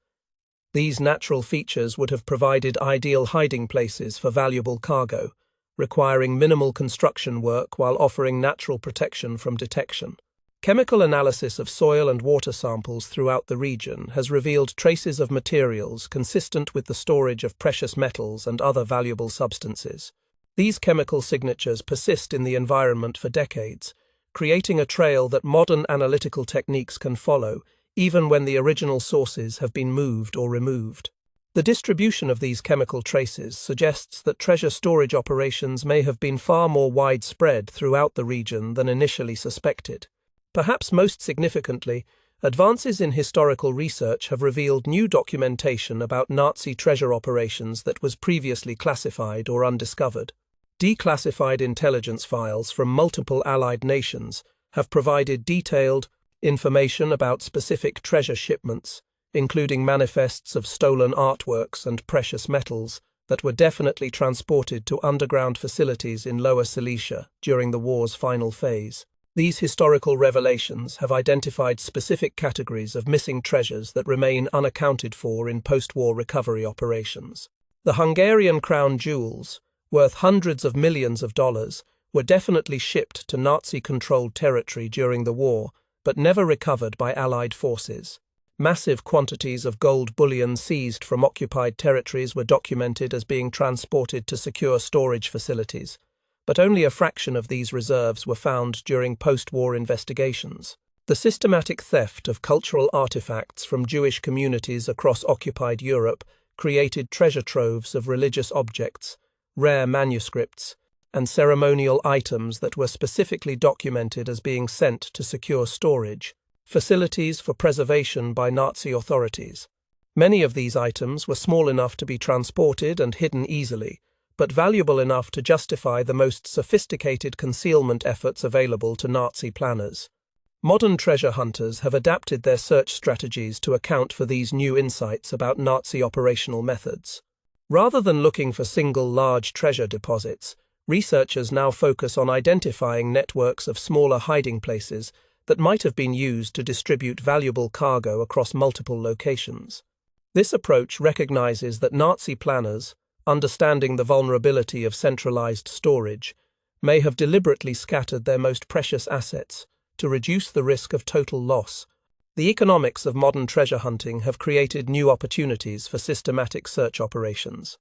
These natural features would have provided ideal hiding places for valuable cargo, requiring minimal construction work while offering natural protection from detection. Chemical analysis of soil and water samples throughout the region has revealed traces of materials consistent with the storage of precious metals and other valuable substances. These chemical signatures persist in the environment for decades, creating a trail that modern analytical techniques can follow, even when the original sources have been moved or removed. The distribution of these chemical traces suggests that treasure storage operations may have been far more widespread throughout the region than initially suspected. Perhaps most significantly, advances in historical research have revealed new documentation about Nazi treasure operations that was previously classified or undiscovered. Declassified intelligence files from multiple Allied nations have provided detailed information about specific treasure shipments, including manifests of stolen artworks and precious metals that were definitely transported to underground facilities in Lower Silesia during the war's final phase. These historical revelations have identified specific categories of missing treasures that remain unaccounted for in post-war recovery operations. The Hungarian crown jewels, worth hundreds of millions of dollars, were definitely shipped to Nazi-controlled territory during the war, but never recovered by Allied forces. Massive quantities of gold bullion seized from occupied territories were documented as being transported to secure storage facilities, but only a fraction of these reserves were found during post-war investigations. The systematic theft of cultural artifacts from Jewish communities across occupied Europe created treasure troves of religious objects, rare manuscripts, and ceremonial items that were specifically documented as being sent to secure storage, facilities for preservation by Nazi authorities. Many of these items were small enough to be transported and hidden easily, but valuable enough to justify the most sophisticated concealment efforts available to Nazi planners. Modern treasure hunters have adapted their search strategies to account for these new insights about Nazi operational methods. Rather than looking for single large treasure deposits, researchers now focus on identifying networks of smaller hiding places that might have been used to distribute valuable cargo across multiple locations. This approach recognizes that Nazi planners, understanding the vulnerability of centralized storage, may have deliberately scattered their most precious assets to reduce the risk of total loss. The economics of modern treasure hunting have created new opportunities for systematic search operations.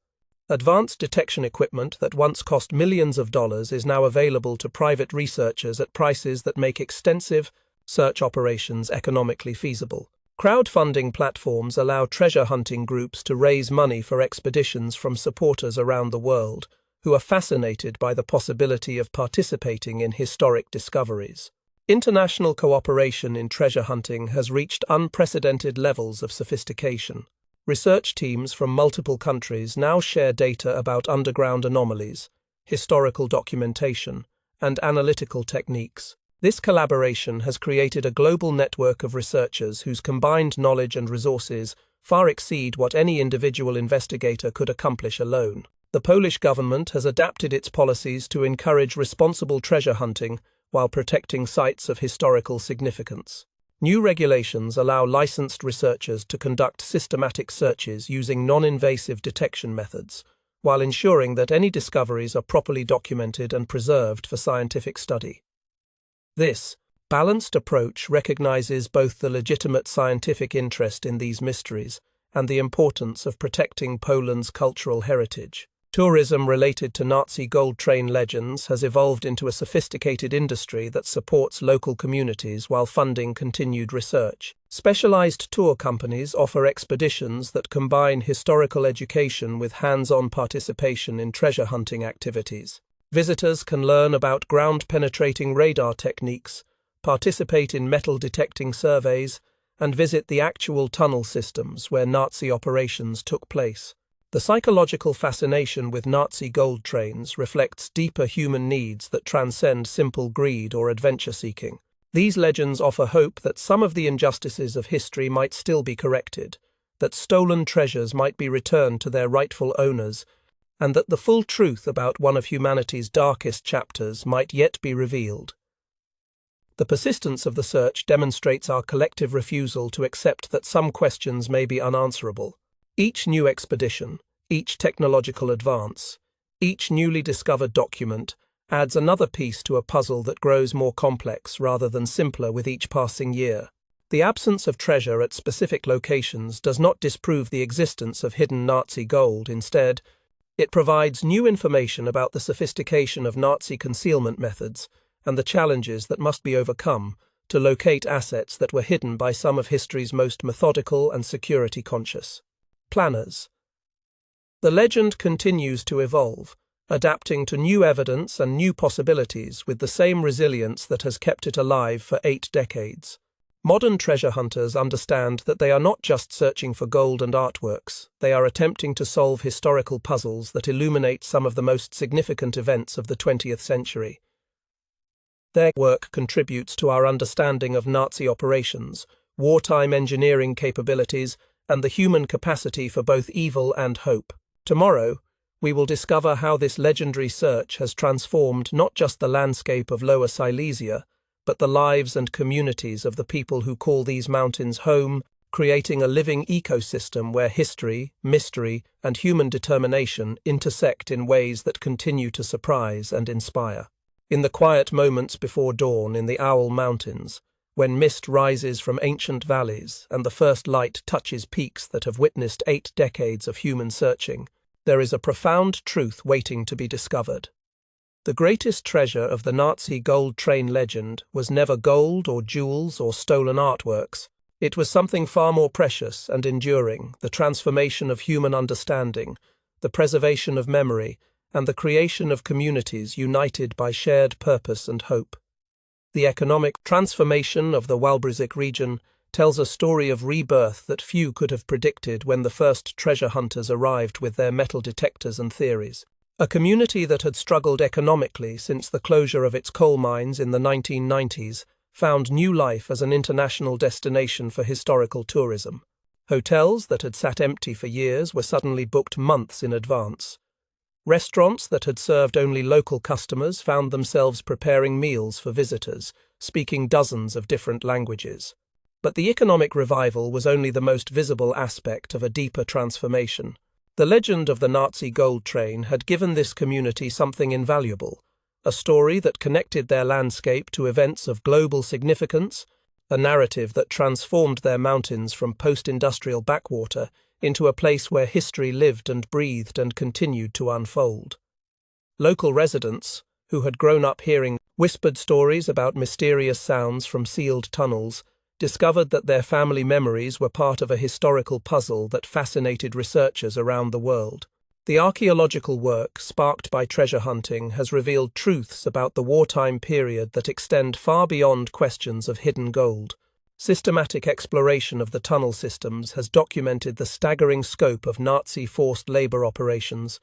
Advanced detection equipment that once cost millions of dollars is now available to private researchers at prices that make extensive search operations economically feasible. Crowdfunding platforms allow treasure hunting groups to raise money for expeditions from supporters around the world who are fascinated by the possibility of participating in historic discoveries. International cooperation in treasure hunting has reached unprecedented levels of sophistication. Research teams from multiple countries now share data about underground anomalies, historical documentation, and analytical techniques. This collaboration has created a global network of researchers whose combined knowledge and resources far exceed what any individual investigator could accomplish alone. The Polish government has adapted its policies to encourage responsible treasure hunting while protecting sites of historical significance. New regulations allow licensed researchers to conduct systematic searches using non-invasive detection methods, while ensuring that any discoveries are properly documented and preserved for scientific study. This balanced approach recognizes both the legitimate scientific interest in these mysteries and the importance of protecting Poland's cultural heritage. Tourism related to Nazi gold train legends has evolved into a sophisticated industry that supports local communities while funding continued research. Specialized tour companies offer expeditions that combine historical education with hands-on participation in treasure hunting activities. Visitors can learn about ground-penetrating radar techniques, participate in metal-detecting surveys, and visit the actual tunnel systems where Nazi operations took place. The psychological fascination with Nazi gold trains reflects deeper human needs that transcend simple greed or adventure-seeking. These legends offer hope that some of the injustices of history might still be corrected, that stolen treasures might be returned to their rightful owners, and that the full truth about one of humanity's darkest chapters might yet be revealed. The persistence of the search demonstrates our collective refusal to accept that some questions may be unanswerable. Each new expedition, each technological advance, each newly discovered document adds another piece to a puzzle that grows more complex rather than simpler with each passing year. The absence of treasure at specific locations does not disprove the existence of hidden Nazi gold. Instead, it provides new information about the sophistication of Nazi concealment methods and the challenges that must be overcome to locate assets that were hidden by some of history's most methodical and security-conscious planners. The legend continues to evolve, adapting to new evidence and new possibilities with the same resilience that has kept it alive for 8 decades. Modern treasure hunters understand that they are not just searching for gold and artworks, they are attempting to solve historical puzzles that illuminate some of the most significant events of the 20th century. Their work contributes to our understanding of Nazi operations, wartime engineering capabilities, and the human capacity for both evil and hope. Tomorrow, we will discover how this legendary search has transformed not just the landscape of Lower Silesia, but the lives and communities of the people who call these mountains home, creating a living ecosystem where history, mystery, and human determination intersect in ways that continue to surprise and inspire. In the quiet moments before dawn in the Owl Mountains, when mist rises from ancient valleys and the first light touches peaks that have witnessed 8 decades of human searching, there is a profound truth waiting to be discovered. The greatest treasure of the Nazi gold train legend was never gold or jewels or stolen artworks. It was something far more precious and enduring, the transformation of human understanding, the preservation of memory, and the creation of communities united by shared purpose and hope. The economic transformation of the Wałbrzych region tells a story of rebirth that few could have predicted when the first treasure hunters arrived with their metal detectors and theories. A community that had struggled economically since the closure of its coal mines in the 1990s found new life as an international destination for historical tourism. Hotels that had sat empty for years were suddenly booked months in advance. Restaurants that had served only local customers found themselves preparing meals for visitors, speaking dozens of different languages. But the economic revival was only the most visible aspect of a deeper transformation. The legend of the Nazi gold train had given this community something invaluable, a story that connected their landscape to events of global significance, a narrative that transformed their mountains from post-industrial backwater into a place where history lived and breathed and continued to unfold. Local residents, who had grown up hearing whispered stories about mysterious sounds from sealed tunnels, discovered that their family memories were part of a historical puzzle that fascinated researchers around the world. The archaeological work, sparked by treasure hunting, has revealed truths about the wartime period that extend far beyond questions of hidden gold. Systematic exploration of the tunnel systems has documented the staggering scope of Nazi forced labor operations,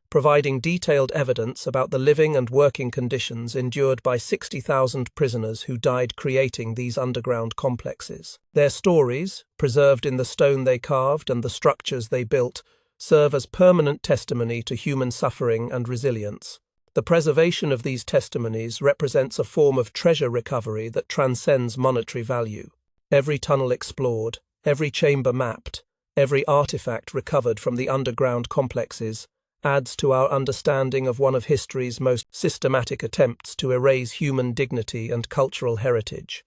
providing detailed evidence about the living and working conditions endured by 60,000 prisoners who died creating these underground complexes. Their stories, preserved in the stone they carved and the structures they built, serve as permanent testimony to human suffering and resilience. The preservation of these testimonies represents a form of treasure recovery that transcends monetary value. Every tunnel explored, every chamber mapped, every artifact recovered from the underground complexes adds to our understanding of one of history's most systematic attempts to erase human dignity and cultural heritage.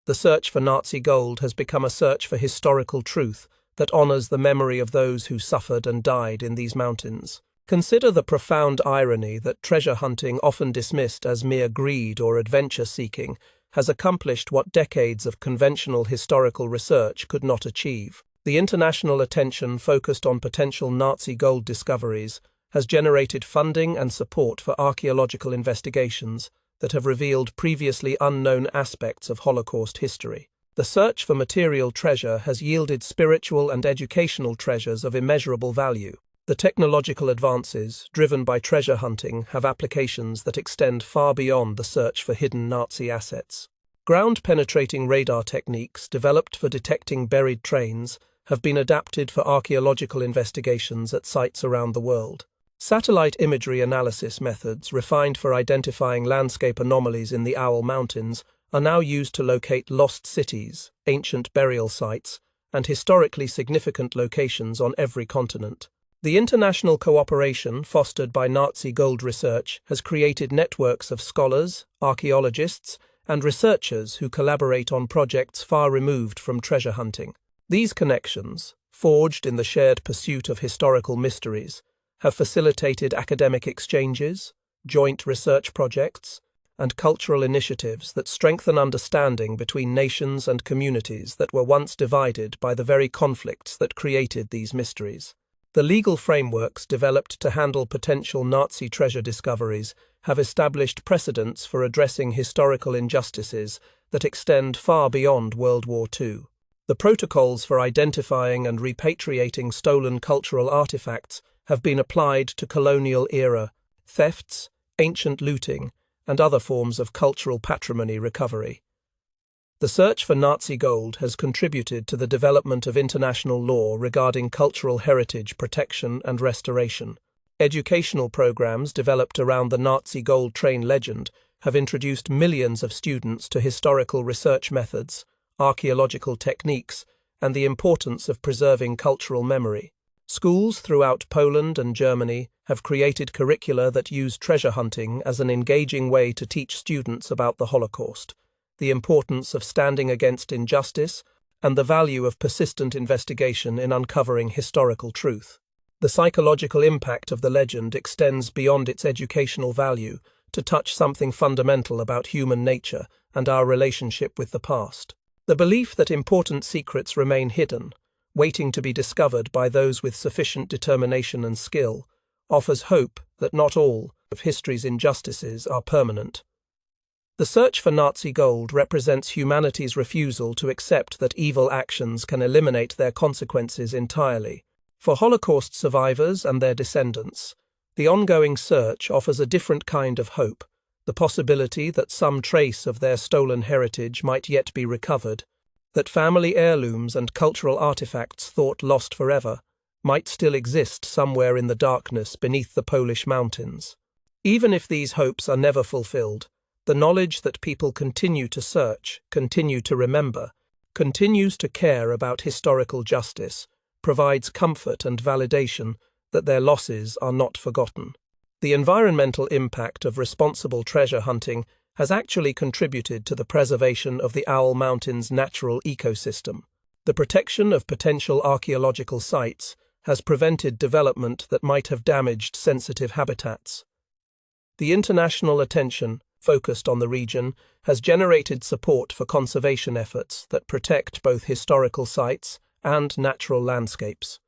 The search for Nazi gold has become a search for historical truth that honors the memory of those who suffered and died in these mountains. Consider the profound irony that treasure hunting, often dismissed as mere greed or adventure-seeking, has accomplished what decades of conventional historical research could not achieve. The international attention focused on potential Nazi gold discoveries has generated funding and support for archaeological investigations that have revealed previously unknown aspects of Holocaust history. The search for material treasure has yielded spiritual and educational treasures of immeasurable value. The technological advances, driven by treasure hunting, have applications that extend far beyond the search for hidden Nazi assets. Ground-penetrating radar techniques developed for detecting buried trains have been adapted for archaeological investigations at sites around the world. Satellite imagery analysis methods, refined for identifying landscape anomalies in the Owl Mountains, are now used to locate lost cities, ancient burial sites, and historically significant locations on every continent. The international cooperation fostered by Nazi gold research has created networks of scholars, archaeologists, and researchers who collaborate on projects far removed from treasure hunting. These connections, forged in the shared pursuit of historical mysteries, have facilitated academic exchanges, joint research projects, and cultural initiatives that strengthen understanding between nations and communities that were once divided by the very conflicts that created these mysteries. The legal frameworks developed to handle potential Nazi treasure discoveries have established precedents for addressing historical injustices that extend far beyond World War II. The protocols for identifying and repatriating stolen cultural artifacts have been applied to colonial-era thefts, ancient looting, and other forms of cultural patrimony recovery. The search for Nazi gold has contributed to the development of international law regarding cultural heritage protection and restoration. Educational programs developed around the Nazi gold train legend have introduced millions of students to historical research methods, archaeological techniques, and the importance of preserving cultural memory. Schools throughout Poland and Germany have created curricula that use treasure hunting as an engaging way to teach students about the Holocaust, the importance of standing against injustice, and the value of persistent investigation in uncovering historical truth. The psychological impact of the legend extends beyond its educational value to touch something fundamental about human nature and our relationship with the past. The belief that important secrets remain hidden, waiting to be discovered by those with sufficient determination and skill, offers hope that not all of history's injustices are permanent. The search for Nazi gold represents humanity's refusal to accept that evil actions can eliminate their consequences entirely. For Holocaust survivors and their descendants, the ongoing search offers a different kind of hope, the possibility that some trace of their stolen heritage might yet be recovered, that family heirlooms and cultural artifacts thought lost forever might still exist somewhere in the darkness beneath the Polish mountains. Even if these hopes are never fulfilled, the knowledge that people continue to search, continue to remember, continues to care about historical justice, provides comfort and validation that their losses are not forgotten. The environmental impact of responsible treasure hunting has actually contributed to the preservation of the Owl Mountains' natural ecosystem. The protection of potential archaeological sites has prevented development that might have damaged sensitive habitats. The international attention focused on the region has generated support for conservation efforts that protect both historical sites and natural landscapes.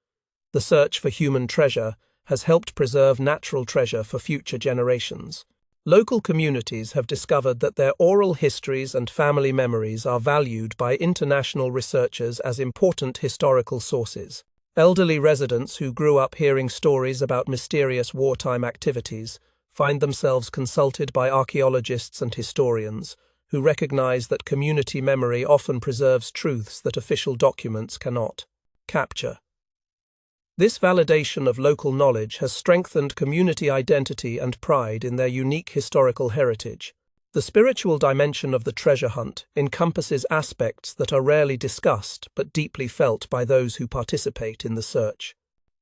The search for human treasure has helped preserve natural treasure for future generations. Local communities have discovered that their oral histories and family memories are valued by international researchers as important historical sources. Elderly residents who grew up hearing stories about mysterious wartime activities find themselves consulted by archaeologists and historians who recognize that community memory often preserves truths that official documents cannot capture. This validation of local knowledge has strengthened community identity and pride in their unique historical heritage. The spiritual dimension of the treasure hunt encompasses aspects that are rarely discussed but deeply felt by those who participate in the search.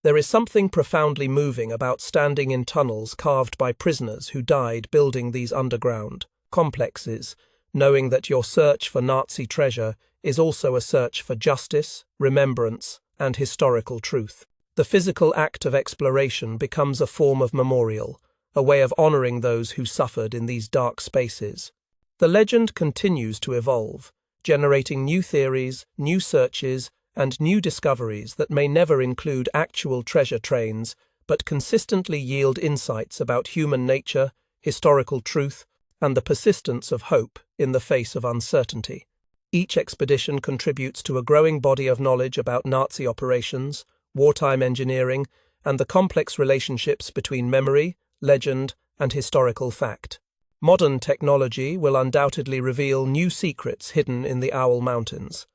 There is something profoundly moving about standing in tunnels carved by prisoners who died building these underground complexes, knowing that your search for Nazi treasure is also a search for justice, remembrance, and historical truth. The physical act of exploration becomes a form of memorial, a way of honoring those who suffered in these dark spaces. The legend continues to evolve, generating new theories, new searches, and new discoveries that may never include actual treasure trains, but consistently yield insights about human nature, historical truth, and the persistence of hope in the face of uncertainty. Each expedition contributes to a growing body of knowledge about Nazi operations, wartime engineering, and the complex relationships between memory, legend, and historical fact. Modern technology will undoubtedly reveal new secrets hidden in the Owl Mountains.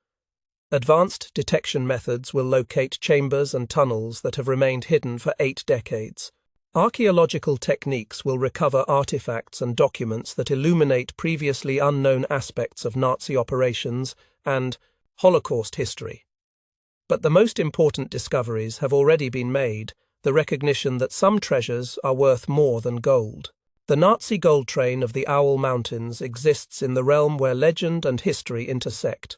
Advanced detection methods will locate chambers and tunnels that have remained hidden for 8 decades. Archaeological techniques will recover artifacts and documents that illuminate previously unknown aspects of Nazi operations and Holocaust history. But the most important discoveries have already been made, the recognition that some treasures are worth more than gold. The Nazi gold train of the Owl Mountains exists in the realm where legend and history intersect,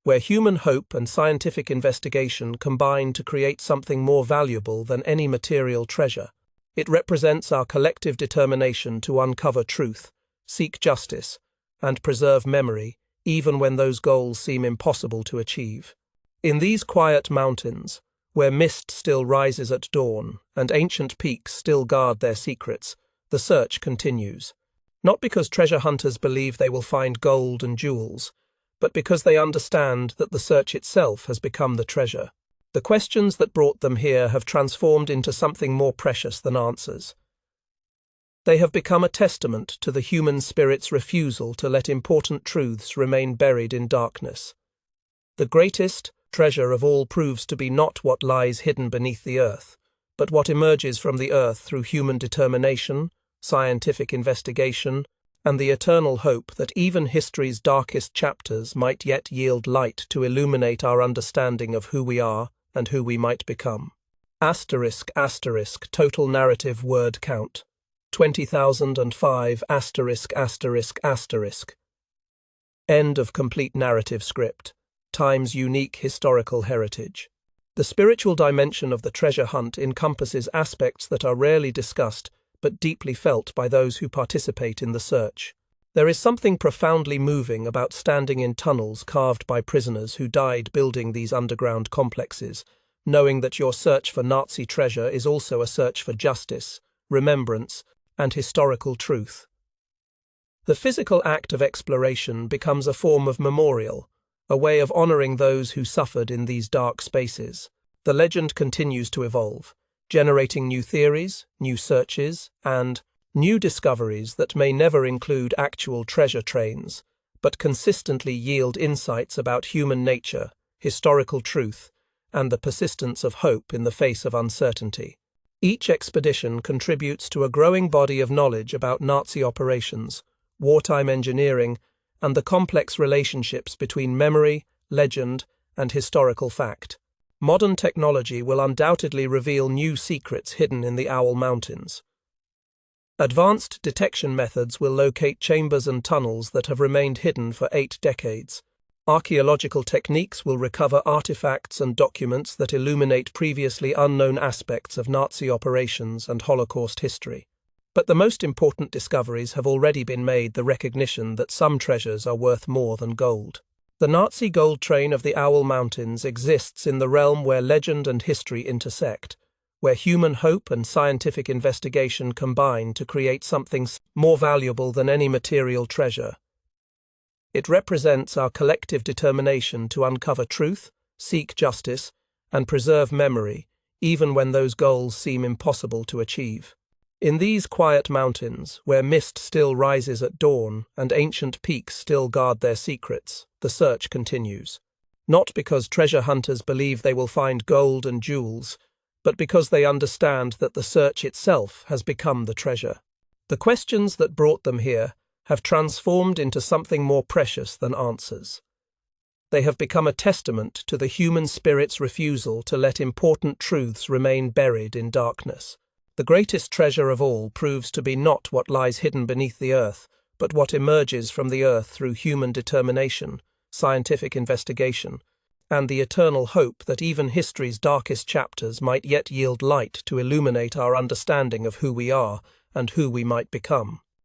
where human hope and scientific investigation combine to create something more valuable than any material treasure. It represents our collective determination to uncover truth, seek justice, and preserve memory, even when those goals seem impossible to achieve. In these quiet mountains, where mist still rises at dawn and ancient peaks still guard their secrets, the search continues. Not because treasure hunters believe they will find gold and jewels, but because they understand that the search itself has become the treasure. The questions that brought them here have transformed into something more precious than answers. They have become a testament to the human spirit's refusal to let important truths remain buried in darkness. The greatest treasure of all proves to be not what lies hidden beneath the earth, but what emerges from the earth through human determination, scientific investigation, and the eternal hope that even history's darkest chapters might yet yield light to illuminate our understanding of who we are and who we might become. ***, total narrative word count. 20,005 ****. End of complete narrative script. Time's unique historical heritage. The spiritual dimension of the treasure hunt encompasses aspects that are rarely discussed but deeply felt by those who participate in the search. There is something profoundly moving about standing in tunnels carved by prisoners who died building these underground complexes, knowing that your search for Nazi treasure is also a search for justice, remembrance, and historical truth. The physical act of exploration becomes a form of memorial, a way of honoring those who suffered in these dark spaces. The legend continues to evolve, generating new theories, new searches, and new discoveries that may never include actual treasure trains, but consistently yield insights about human nature, historical truth, and the persistence of hope in the face of uncertainty. Each expedition contributes to a growing body of knowledge about Nazi operations, wartime engineering, and the complex relationships between memory, legend, and historical fact. Modern technology will undoubtedly reveal new secrets hidden in the Owl Mountains. Advanced detection methods will locate chambers and tunnels that have remained hidden for 8 decades. Archaeological techniques will recover artifacts and documents that illuminate previously unknown aspects of Nazi operations and Holocaust history. But the most important discoveries have already been made: the recognition that some treasures are worth more than gold. The Nazi gold train of the Owl Mountains exists in the realm where legend and history intersect, where human hope and scientific investigation combine to create something more valuable than any material treasure. It represents our collective determination to uncover truth, seek justice, and preserve memory, even when those goals seem impossible to achieve. In these quiet mountains, where mist still rises at dawn and ancient peaks still guard their secrets, the search continues. Not because treasure hunters believe they will find gold and jewels, but because they understand that the search itself has become the treasure. The questions that brought them here have transformed into something more precious than answers. They have become a testament to the human spirit's refusal to let important truths remain buried in darkness. The greatest treasure of all proves to be not what lies hidden beneath the earth, but what emerges from the earth through human determination, scientific investigation, and the eternal hope that even history's darkest chapters might yet yield light to illuminate our understanding of who we are and who we might become.